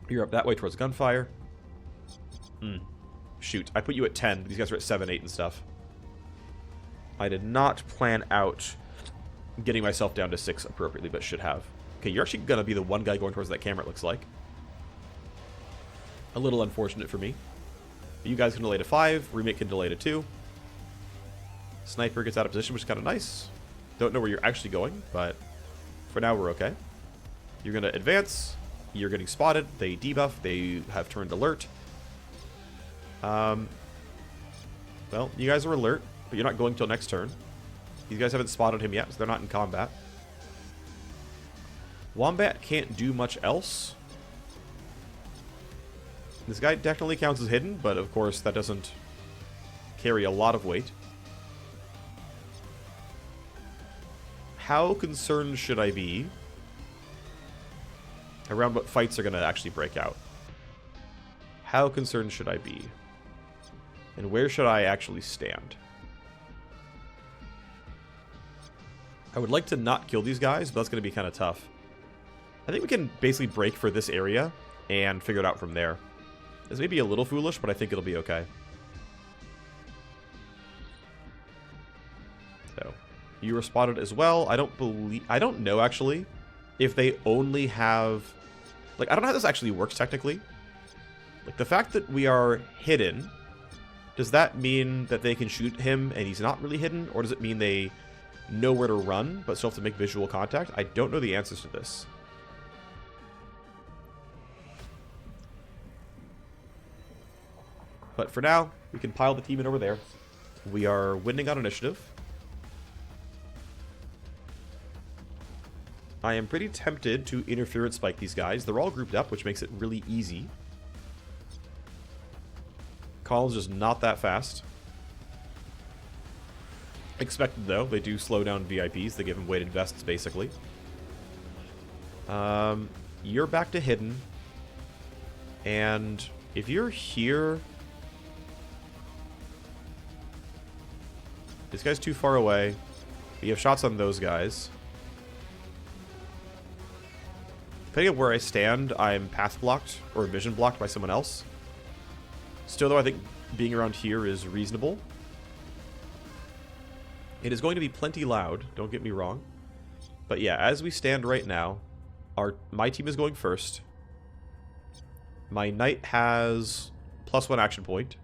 You're up that way towards gunfire. Shoot, I put you at 10. These guys are at 7, 8 and stuff. I did not plan out getting myself down to 6 appropriately, but should have. Okay, you're actually going to be the one guy going towards that camera, it looks like. A little unfortunate for me. You guys can delay to 5. Remake can delay to 2. Sniper gets out of position, which is kind of nice. Don't know where you're actually going, but for now we're okay. You're going to advance. You're getting spotted. They debuff. They have turned alert. Well, you guys are alert, but you're not going till next turn. These guys haven't spotted him yet, so they're not in combat. Wombat can't do much else. This guy definitely counts as hidden, but of course that doesn't carry a lot of weight. How concerned should I be around what fights are going to actually break out? How concerned should I be? And where should I actually stand? I would like to not kill these guys, but that's going to be kind of tough. I think we can basically break for this area and figure it out from there. This may be a little foolish, but I think it'll be okay. So, you were spotted as well. I don't know, actually, if they only have... Like, I don't know how this actually works, technically. Like, the fact that we are hidden, does that mean that they can shoot him and he's not really hidden? Or does it mean they know where to run, but still have to make visual contact? I don't know the answers to this. But for now, we can pile the team in over there. We are winning on initiative. I am pretty tempted to interference spike these guys. They're all grouped up, which makes it really easy. Colin's just not that fast. Expected, though. They do slow down VIPs. They give them weighted vests, basically. You're back to hidden. And if you're here... This guy's too far away. We have shots on those guys. Depending on where I stand, I'm path blocked or vision blocked by someone else. Still, though, I think being around here is reasonable. It is going to be plenty loud, don't get me wrong. But yeah, as we stand right now, my team is going first. My knight has +1 action point.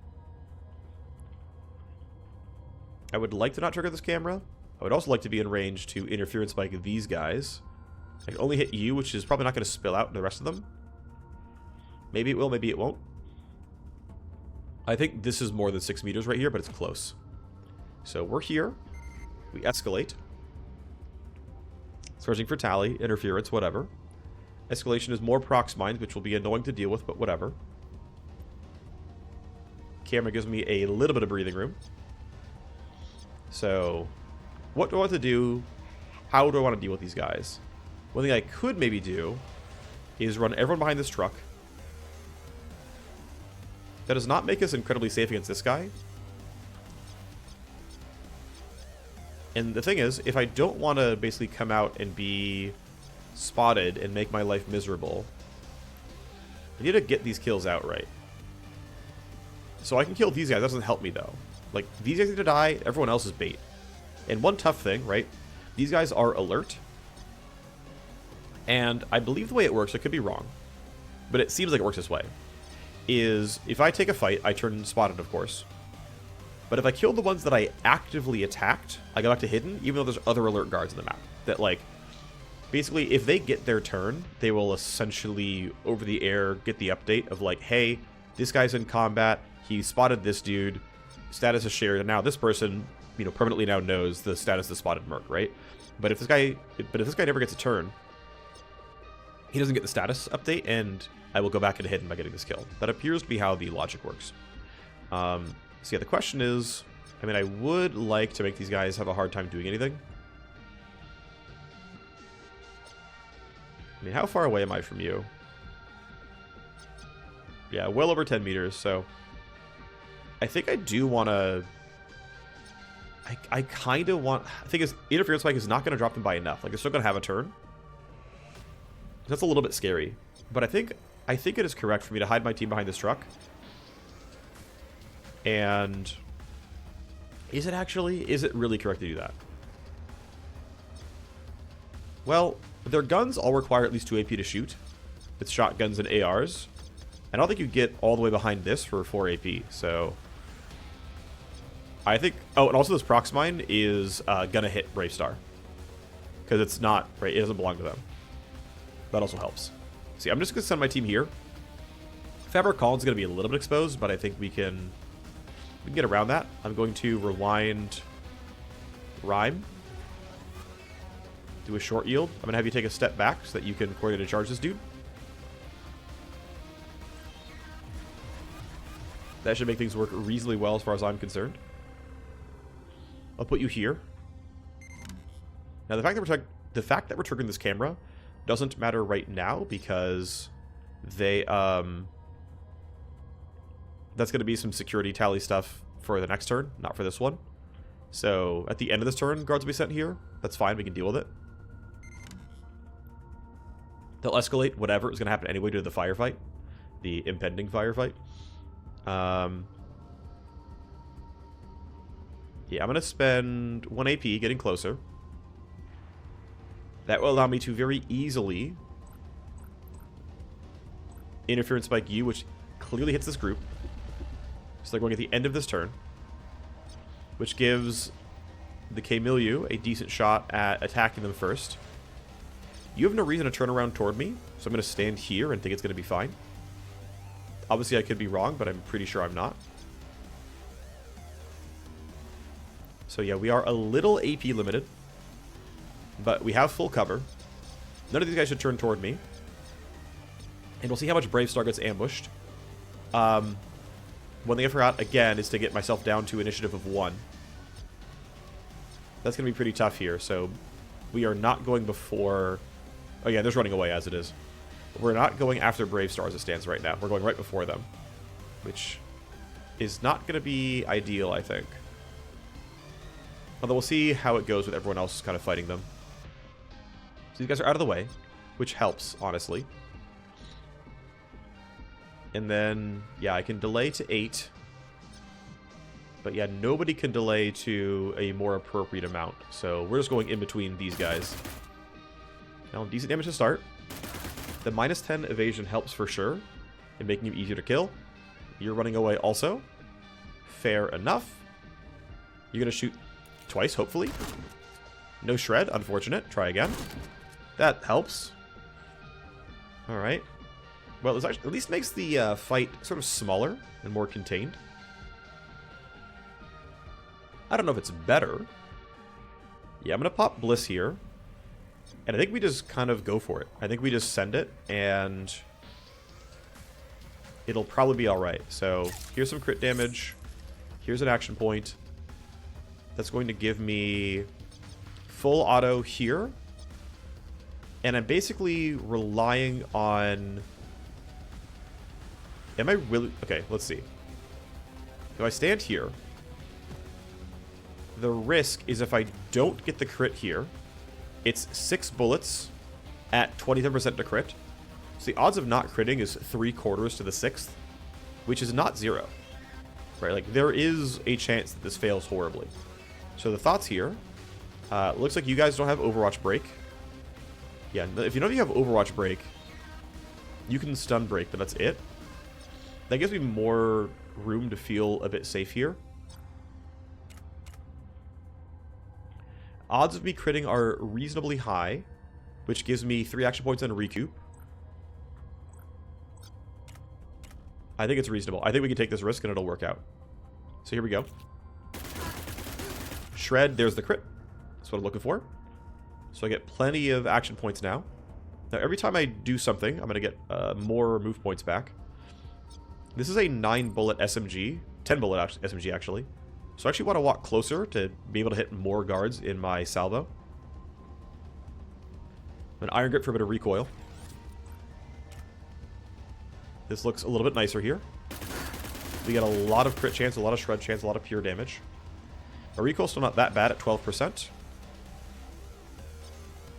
I would like to not trigger this camera. I would also like to be in range to interference spike these guys. I can only hit you, which is probably not going to spill out to the rest of them. Maybe it will, maybe it won't. I think this is more than 6 meters right here, but it's close. So we're here. We escalate. Searching for tally, interference, whatever. Escalation is more prox mines, which will be annoying to deal with, but whatever. Camera gives me a little bit of breathing room. So, what do I want to do? How do I want to deal with these guys? One thing I could maybe do is run everyone behind this truck. That does not make us incredibly safe against this guy. And the thing is, if I don't want to basically come out and be spotted and make my life miserable, I need to get these kills outright. So I can kill these guys. That doesn't help me, though. Like, these guys need to die. Everyone else is bait. And one tough thing, right? These guys are alert. And I believe the way it works, I could be wrong, but it seems like it works this way, is if I take a fight, I turn spotted, of course. But if I kill the ones that I actively attacked, I go back to hidden, even though there's other alert guards in the map. That, like, basically, if they get their turn, they will essentially, over the air, get the update of, like, hey, this guy's in combat, he spotted this dude, status is shared, and now this person, you know, permanently now knows the status of the spotted merc, right? But if this guy never gets a turn, he doesn't get the status update, and I will go back into hidden by getting this kill. That appears to be how the logic works. So yeah, the question is, I mean, I would like to make these guys have a hard time doing anything. I mean, how far away am I from you? Yeah, well over 10 meters, so... I think I do want to... I kind of want... I think his interference spike is not going to drop them by enough. Like, they're still going to have a turn. That's a little bit scary. But I think it is correct for me to hide my team behind this truck. And... Is it actually? Is it really correct to do that? Well, their guns all require at least 2 AP to shoot. It's shotguns and ARs. I don't think you get all the way behind this for 4 AP, so... I think... Oh, and also this Prox Mine is gonna hit Bravestar. Because it's not, right, it doesn't belong to them. That also helps. See, I'm just gonna send my team here. Fabric Collin's gonna be a little bit exposed, but I think we can get around that. I'm going to rewind Rhyme. Do a short yield. I'm gonna have you take a step back so that you can coordinate and charge this dude. That should make things work reasonably well as far as I'm concerned. I'll put you here. Now the fact that we're triggering this camera doesn't matter right now because they that's going to be some security tally stuff for the next turn, not for this one. So at the end of this turn, guards will be sent here. That's fine, we can deal with it. They'll escalate whatever is going to happen anyway due to the firefight, the impending firefight. Yeah, I'm going to spend 1 AP getting closer. That will allow me to very easily interference spike you, which clearly hits this group. So they're going at the end of this turn, which gives the K-Milieu a decent shot at attacking them first. You have no reason to turn around toward me, so I'm going to stand here and think it's going to be fine. Obviously, I could be wrong, but I'm pretty sure I'm not. So yeah, we are a little AP limited, but we have full cover. None of these guys should turn toward me. And we'll see how much Bravestar gets ambushed. One thing I forgot, again, is to get myself down to initiative of 1. That's going to be pretty tough here, so we are not going before... Oh yeah, there's running away as it is. We're not going after Bravestar as it stands right now. We're going right before them, which is not going to be ideal, I think. Although we'll see how it goes with everyone else kind of fighting them. So these guys are out of the way, which helps, honestly. And then, yeah, I can delay to 8. But yeah, nobody can delay to a more appropriate amount. So we're just going in between these guys. Now, decent damage to start. The -10 evasion helps for sure in making you easier to kill. You're running away also. Fair enough. You're going to shoot twice, hopefully. No shred, unfortunate. Try again. That helps. Alright. Well, this actually at least makes the fight sort of smaller and more contained. I don't know if it's better. Yeah, I'm going to pop Bliss here. And I think we just kind of go for it. I think we just send it, and it'll probably be alright. So, here's some crit damage. Here's an action point. That's going to give me full auto here. And I'm basically relying on... Am I really... Okay, let's see. If I stand here, the risk is if I don't get the crit here, it's 6 bullets at 27% to crit. So the odds of not critting is 3/4 to the 6th, which is not 0. Right? Like, there is a chance that this fails horribly. So the thoughts here, looks like you guys don't have Overwatch Break. Yeah, if you know you have Overwatch Break, you can stun break, but that's it. That gives me more room to feel a bit safe here. Odds of me critting are reasonably high, which gives me 3 action points and a recoup. I think it's reasonable. I think we can take this risk and it'll work out. So here we go. Shred, there's the crit. That's what I'm looking for. So I get plenty of action points now. Now every time I do something, I'm going to get more move points back. This is a 9-bullet SMG. 10-bullet SMG, actually. So I actually want to walk closer to be able to hit more guards in my salvo. An Iron Grip for a bit of recoil. This looks a little bit nicer here. We get a lot of crit chance, a lot of shred chance, a lot of pure damage. Our recoil's still not that bad at 12%.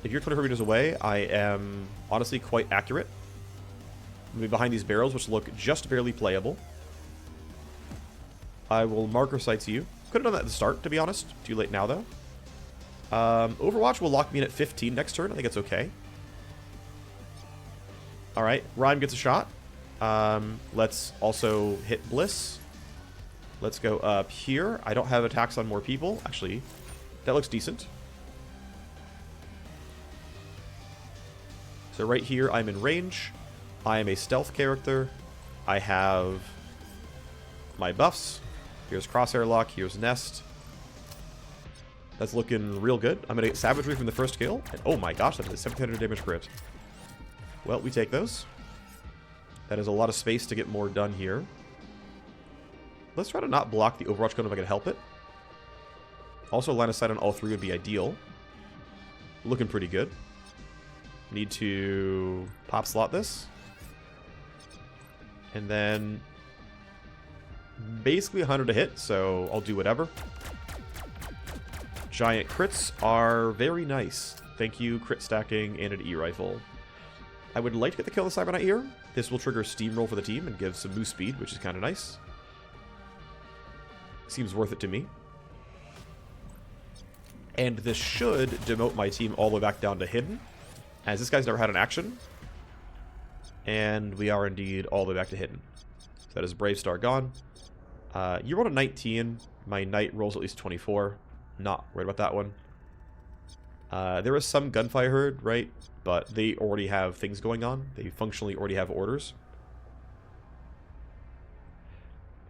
If you're 24 meters away, I am honestly quite accurate. I'm going to be behind these barrels, which look just barely playable. I will marker sights you. Could have done that at the start, to be honest. Too late now, though. Overwatch will lock me in at 15 next turn. I think it's okay. Alright, Rhyme gets a shot. Let's also hit Bliss. Let's go up here. I don't have attacks on more people. Actually, that looks decent. So right here, I'm in range. I am a stealth character. I have my buffs. Here's Crosshair Lock. Here's Nest. That's looking real good. I'm going to get Savagery from the first kill. And oh my gosh, that is a 1700 damage crit. Well, we take those. That is a lot of space to get more done here. Let's try to not block the Overwatch cone if I can help it. Also, line of sight on all three would be ideal. Looking pretty good. Need to pop slot this. And then basically 100 to hit, so I'll do whatever. Giant crits are very nice. Thank you, crit stacking and an E-rifle. I would like to get the kill on the Cyber Knight here. This will trigger a steamroll for the team and give some boost speed, which is kind of nice. Seems worth it to me. And this should demote my team all the way back down to hidden, as this guy's never had an action. And we are indeed all the way back to hidden. So that is Brave Star gone. You rolled a 19. My Knight rolls at least 24. Not worried about that one. There is some gunfire heard, right? But they already have things going on. They functionally already have orders.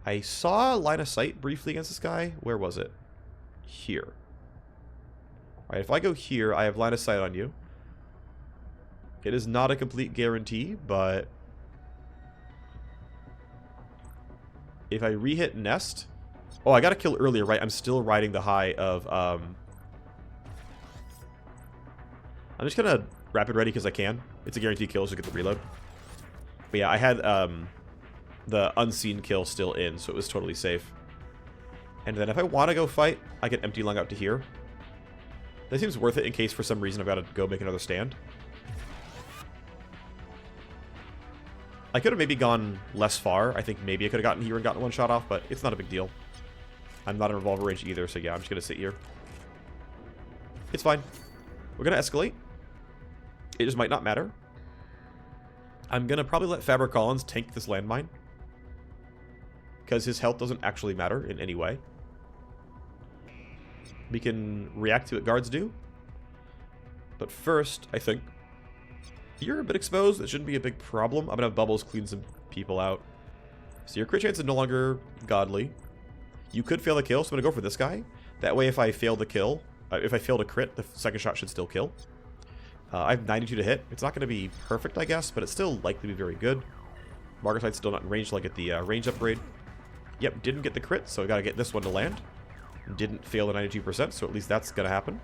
I saw line of sight briefly against this guy. Where was it? Here. Alright, if I go here, I have line of sight on you. It is not a complete guarantee, but if I re-hit Nest... Oh, I got a kill earlier, right? I'm still riding the high of... I'm just going to rapid ready because I can. It's a guaranteed kill, so get the reload. But yeah, I had the unseen kill still in, so it was totally safe. And then if I want to go fight, I can empty lung out to here. That seems worth it in case for some reason I've got to go make another stand. I could have maybe gone less far. I think maybe I could have gotten here and gotten one shot off, but it's not a big deal. I'm not in revolver range either, so yeah, I'm just going to sit here. It's fine. We're going to escalate. It just might not matter. I'm going to probably let Faber Collins tank this landmine, because his health doesn't actually matter in any way. We can react to what guards do. But first, I think... You're a bit exposed. That shouldn't be a big problem. I'm going to have Bubbles clean some people out. So your crit chance is no longer godly. You could fail the kill, so I'm going to go for this guy. That way, if I fail the kill, if I fail to crit, the second shot should still kill. I have 92 to hit. It's not going to be perfect, I guess, but it's still likely to be very good. Margaret's still not in range, so I get the range upgrade. Yep, didn't get the crit, so I got to get this one to land. Didn't fail the 92%, so at least that's going to happen.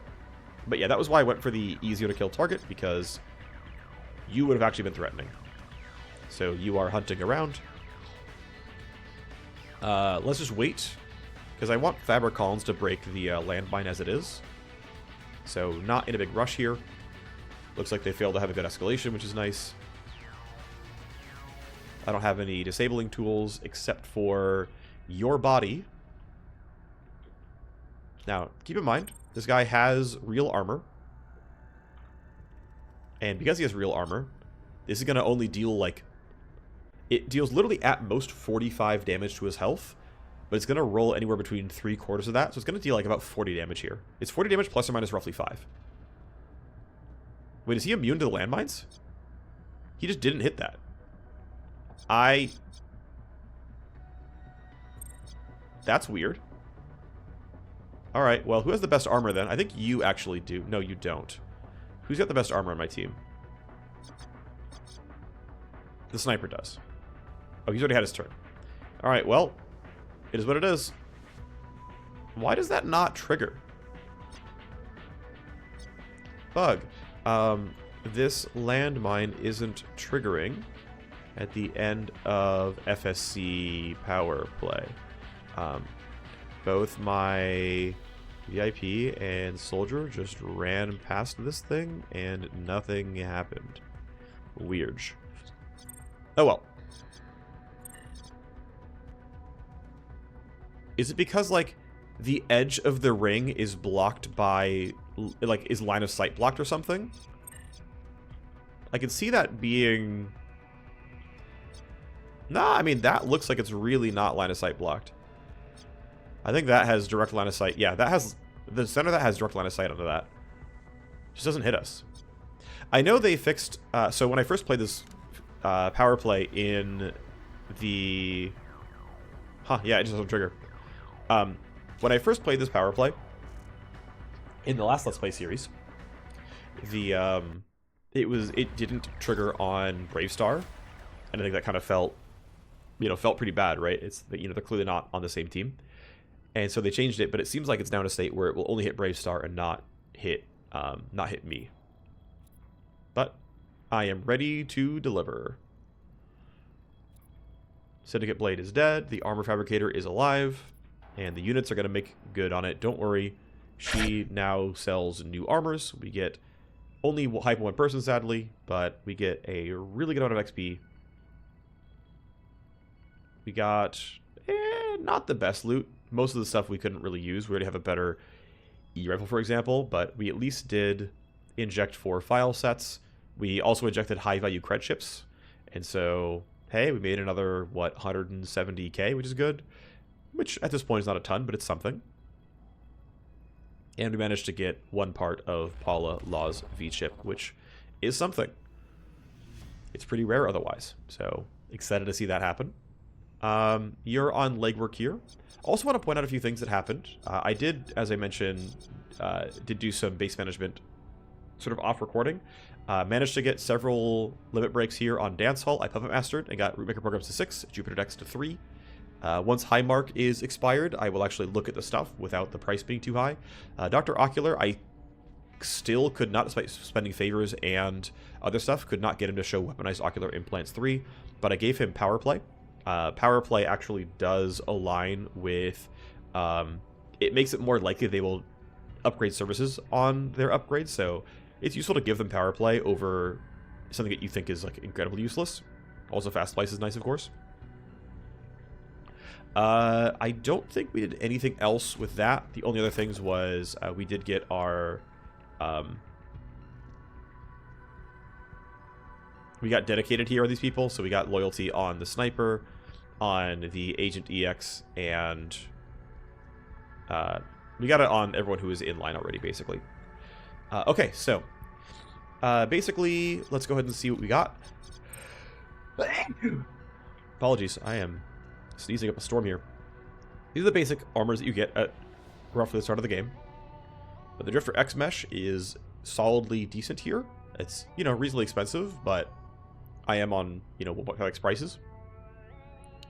But yeah, that was why I went for the easier to kill target, because you would have actually been threatening. So you are hunting around. Let's just wait, because I want Faber Collins to break the landmine as it is. So not in a big rush here. Looks like they failed to have a good escalation, which is nice. I don't have any disabling tools except for your body. Now, keep in mind, this guy has real armor. And because he has real armor, this is going to only deal, like... It deals literally at most 45 damage to his health, but it's going to roll anywhere between 3/4 of that, so it's going to deal, like, about 40 damage here. It's 40 damage plus or minus roughly 5. Wait, is he immune to the landmines? He just didn't hit that. That's weird. Alright, well, who has the best armor then? I think you actually do. No, you don't. Who's got the best armor on my team? The sniper does. Oh, he's already had his turn. Alright, well, it is what it is. Why does that not trigger? Bug. This landmine isn't triggering at the end of FSC power play. Both my VIP and soldier just ran past this thing and nothing happened. Weird. Oh well. Is it because, like, the edge of the ring is blocked by, like, is line of sight blocked or something? I can see that being Nah, I mean, that looks like it's really not line of sight blocked. I think that has direct line of sight. Yeah, that has... The center that has direct line of sight onto that. Just doesn't hit us. I know they fixed... so when I first played this power play in the... Huh, yeah, it just doesn't trigger. When I first played this power play, in the last Let's Play series, the it didn't trigger on Brave Star, and I think that kind of felt pretty bad, right? It's they're clearly not on the same team, and so they changed it. But it seems like it's now in a state where it will only hit Brave Star and not hit me. But I am ready to deliver. Syndicate Blade is dead. The Armor Fabricator is alive. And the units are going to make good on it. Don't worry. She now sells new armors. We get only hype one person, sadly. But we get a really good amount of XP. We got not the best loot. Most of the stuff we couldn't really use. We already have a better E-rifle, for example. But we at least did inject 4 file sets. We also injected high-value cred chips. And so... Hey, we made another, 170k, which is good. Which, at this point, is not a ton, but it's something. And we managed to get one part of Paula Law's V-chip, which is something. It's pretty rare otherwise. So, excited to see that happen. You're on legwork here. Also want to point out a few things that happened. I did, as I mentioned, did do some base management sort of off recording. Managed to get several limit breaks here on Dance Hall. I Puppet Mastered and got Rootmaker programs to 6, Jupiter-Decks to 3. Once Highmark is expired, I will actually look at the stuff without the price being too high. Dr. Ocular, I still could not, despite spending favors and other stuff, could not get him to show Weaponized Ocular Implants 3, but I gave him Power Play. Power Play actually does align with... it makes it more likely they will upgrade services on their upgrades, so... It's useful to give them power play over something that you think is like incredibly useless. Also, fast splice is nice, of course. I don't think we did anything else with that. The only other things was we did get our... we got dedicated here on these people, so we got loyalty on the sniper, on the Agent EX, and we got it on everyone who is in line already, basically. Okay, so basically, let's go ahead and see what we got. Apologies, I am sneezing up a storm here. These are the basic armors that you get at roughly the start of the game. But the Drifter X Mesh is solidly decent here. It's, reasonably expensive, but I am on, 1.5x prices.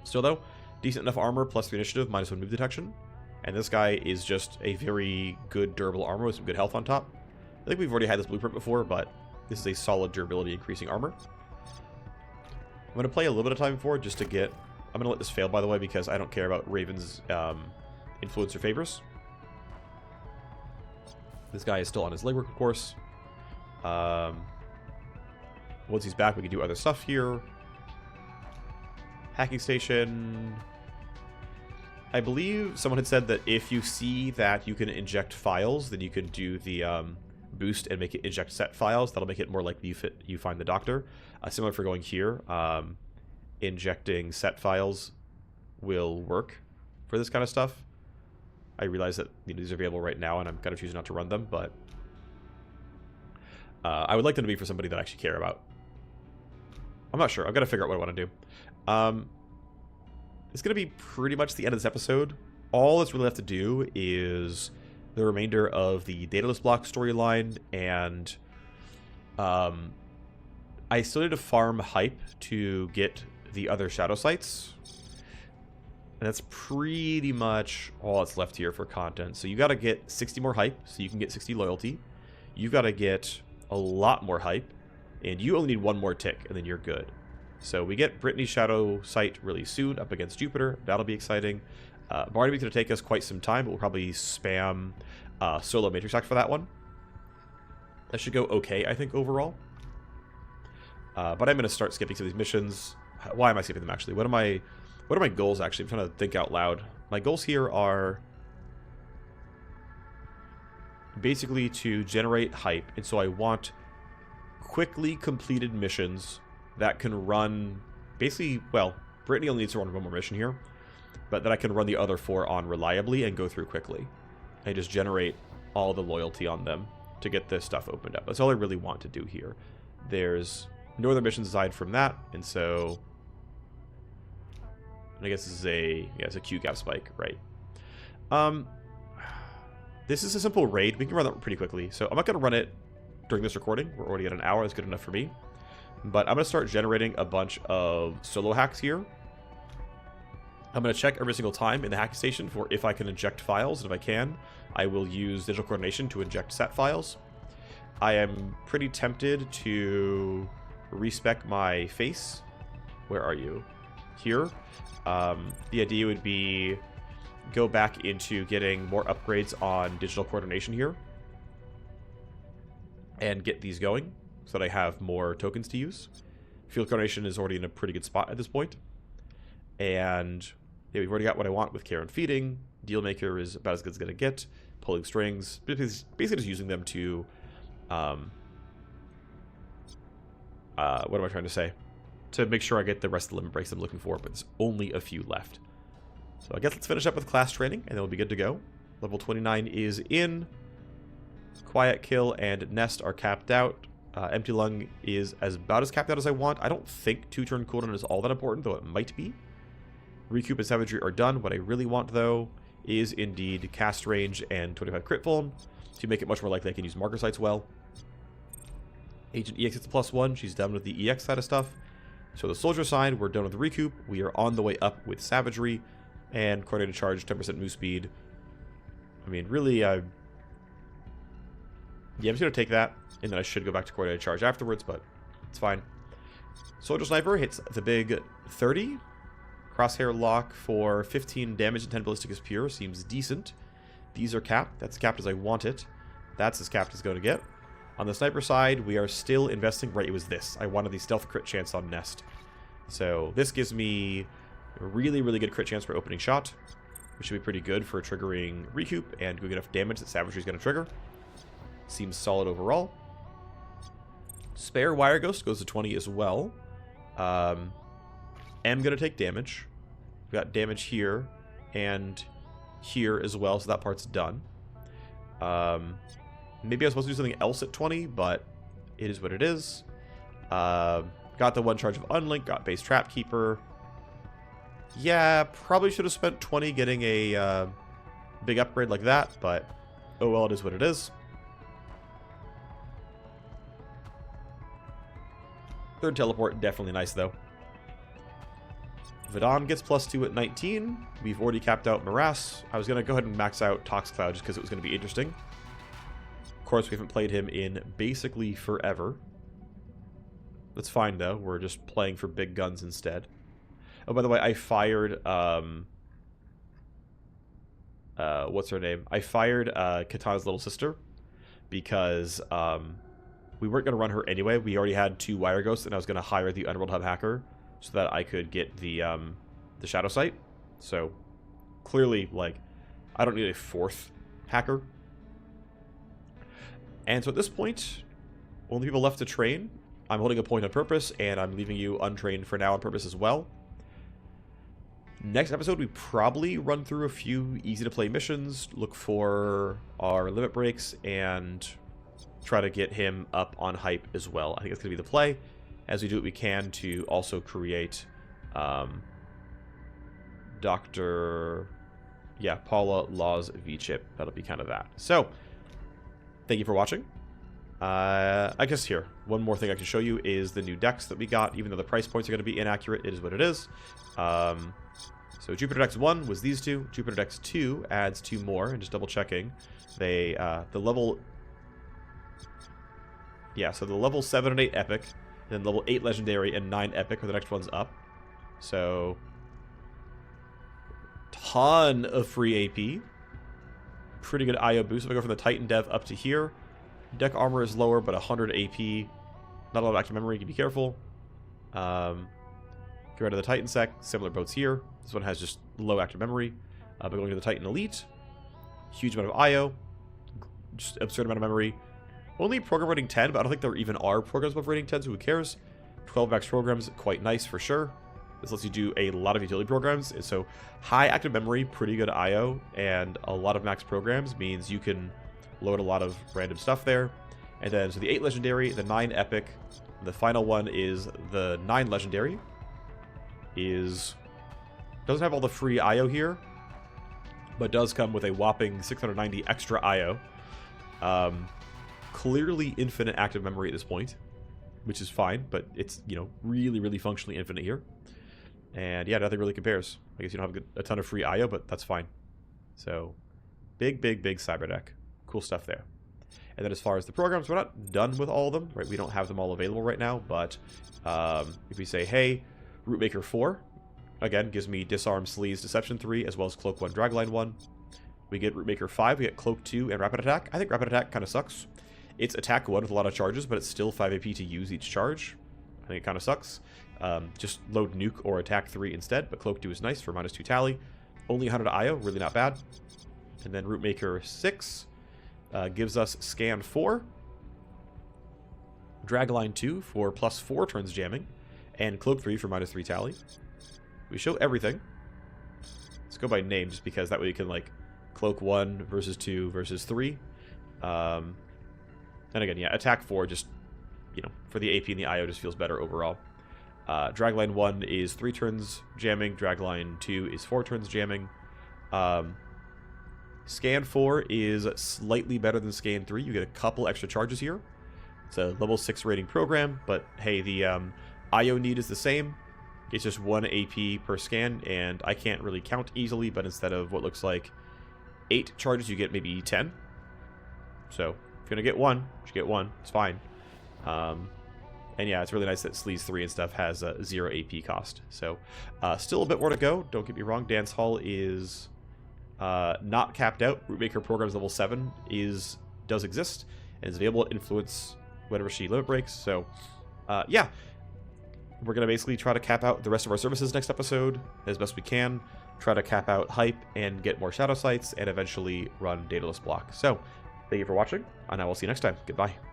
Still, though, decent enough armor, plus 3 initiative, -1 move detection. And this guy is just a very good durable armor with some good health on top. I think we've already had this blueprint before, but this is a solid durability increasing armor. I'm going to play a little bit of time for it just to get... I'm going to let this fail, by the way, because I don't care about Raven's influence or favors. This guy is still on his legwork, of course. Once he's back, we can do other stuff here. Hacking station... I believe someone had said that if you see that you can inject files, then you can do the boost and make it inject set files. That'll make it more likely you find the doctor. Similar for going here, injecting set files will work for this kind of stuff. I realize that these are available right now, and I'm kind of choosing not to run them, but I would like them to be for somebody that I actually care about. I'm not sure. I've got to figure out what I want to do. It's going to be pretty much the end of this episode. All that's really left to do is the remainder of the Daedalus block storyline, and I still need to farm hype to get the other shadow sites. And that's pretty much all that's left here for content. So you got to get 60 more hype so you can get 60 loyalty. You've got to get a lot more hype, and you only need one more tick, and then you're good. So we get Brittany's shadow site really soon up against Jupiter. That'll be exciting. Barnaby's going to take us quite some time, but we'll probably spam solo Matrix Act for that one. That should go okay, I think, overall. But I'm going to start skipping some of these missions. Why am I skipping them, actually? What are my goals, actually? I'm trying to think out loud. My goals here are basically to generate hype, and so I want quickly completed missions that can run basically, well, Brittany only needs to run one more mission here, but then I can run the other 4 on reliably and go through quickly. I just generate all the loyalty on them to get this stuff opened up. That's all I really want to do here. There's no other missions aside from that, and so I guess this is it's a Q gap spike, right? This is a simple raid. We can run that pretty quickly, so I'm not going to run it during this recording. We're already at an hour. That's good enough for me. But I'm going to start generating a bunch of solo hacks here. I'm going to check every single time in the hacking station for if I can inject files, and if I can, I will use digital coordination to inject set files. I am pretty tempted to respec my face. Where are you? Here. The idea would be go back into getting more upgrades on digital coordination here and get these going so that I have more tokens to use. Field coordination is already in a pretty good spot at this point. And yeah, we've already got what I want with care and feeding. Dealmaker is about as good as it's going to get. Pulling strings. Basically just using them to... what am I trying to say? To make sure I get the rest of the limit breaks I'm looking for, but there's only a few left. So I guess let's finish up with class training, and then we'll be good to go. Level 29 is in. Quiet Kill and Nest are capped out. Empty Lung is about as capped out as I want. I don't think 2-turn cooldown is all that important, though it might be. Recoup and Savagery are done. What I really want, though, is indeed cast range and 25 crit vuln to make it much more likely I can use marker sites well. Agent EX gets a +1. She's done with the EX side of stuff. So the soldier side, we're done with the recoup. We are on the way up with Savagery and coordinated charge, 10% move speed. I mean, really, yeah, I'm just going to take that, and then I should go back to coordinated charge afterwards, but it's fine. Soldier Sniper hits the big 30. Crosshair lock for 15 damage and 10 ballistic is pure. Seems decent. These are capped. That's capped as I want it. That's as capped as it's going to get. On the sniper side, we are still investing. Right, it was this. I wanted the stealth crit chance on Nest. So this gives me a really, really good crit chance for opening shot, which should be pretty good for triggering recoup and doing enough damage that Savagery is going to trigger. Seems solid overall. Spare Wireghost goes to 20 as well. Am going to take damage. We got damage here and here as well, so that part's done. Maybe I was supposed to do something else at 20, but it is what it is. Got the one charge of Unlink, got base Trapkeeper. Yeah, probably should have spent 20 getting a big upgrade like that, but oh well, it is what it is. Third teleport, definitely nice though. Vidon gets +2 at 19. We've already capped out Morass. I was going to go ahead and max out Tox Cloud just because it was going to be interesting. Of course, we haven't played him in basically forever. That's fine, though. We're just playing for big guns instead. Oh, by the way, I fired... what's her name? I fired Katana's little sister because we weren't going to run her anyway. We already had 2 Wire Ghosts, and I was going to hire the Underworld Hub hacker so that I could get the Shadow Sight. So, clearly, like, I don't need a 4th hacker. And so at this point, only people left to train. I'm holding a point on purpose, and I'm leaving you untrained for now on purpose as well. Next episode, we probably run through a few easy-to-play missions, look for our limit breaks, and try to get him up on hype as well. I think that's going to be the play, as we do what we can to also create Paula Law's V-chip. That'll be kind of that. So, thank you for watching. I guess here, one more thing I can show you is the new decks that we got. Even though the price points are going to be inaccurate, it is what it is. So Jupiter Decks 1 was these 2. Jupiter Decks 2 adds 2 more, and just double checking. They, the level... Yeah, so the level 7 and 8 Epic, then level 8 Legendary, and 9 Epic are the next ones up. So... ton of free AP. Pretty good IO boost. If I go from the Titan Dev up to here, deck armor is lower, but 100 AP. Not a lot of active memory, you can be careful. Get rid of the Titan Sec, similar boats here. This one has just low active memory. But going to the Titan Elite, huge amount of IO, just absurd amount of memory. Only program rating 10, but I don't think there even are programs above rating 10, so who cares? 12 max programs, quite nice for sure. This lets you do a lot of utility programs. And so high active memory, pretty good IO, and a lot of max programs means you can load a lot of random stuff there. And then, so the 8 legendary, the 9 epic, the final one is the 9 legendary. Doesn't have all the free IO here, but does come with a whopping 690 extra IO. Clearly infinite active memory at this point, which is fine, but it's, you know, really, really functionally infinite here. And yeah, nothing really compares. I guess you don't have a ton of free IO, but that's fine. So, big Cyberdeck. Cool stuff there. And then as far as the programs, we're not done with all of them, right? We don't have them all available right now, but if we say, hey, Rootmaker 4, again, gives me Disarm, Sleaze, Deception 3, as well as Cloak 1, Dragline 1. We get Rootmaker 5, we get Cloak 2, and Rapid Attack. I think Rapid Attack kind of sucks. It's attack 1 with a lot of charges, but it's still 5 AP to use each charge. I think it kind of sucks. Just load Nuke or Attack 3 instead, but Cloak 2 is nice for -2 tally. Only 100 IO, really not bad. And then Rootmaker 6 gives us Scan 4, Dragline 2 for +4 turns jamming, and Cloak 3 for -3 tally. We show everything. Let's go by name, just because that way you can, like, Cloak 1 versus 2 versus 3. And again, yeah, Attack 4 just, you know, for the AP and the IO just feels better overall. Dragline 1 is 3 turns jamming. Dragline 2 is 4 turns jamming. Scan 4 is slightly better than Scan 3. You get a couple extra charges here. It's a level 6 rating program, but hey, the IO need is the same. It's just 1 AP per scan, and I can't really count easily, but instead of what looks like 8 charges, you get maybe 10. So, if you're going to get 1, you should get 1. It's fine. And yeah, it's really nice that Sleaze 3 and stuff has 0 AP cost. So, still a bit more to go. Don't get me wrong. Dance Hall is not capped out. Rootmaker Programs level 7 does exist and is available to influence whenever she limit breaks. So, yeah. We're going to basically try to cap out the rest of our services next episode as best we can. Try to cap out Hype and get more Shadow Sites and eventually run Daedalus Block. So, thank you for watching, and I will see you next time. Goodbye.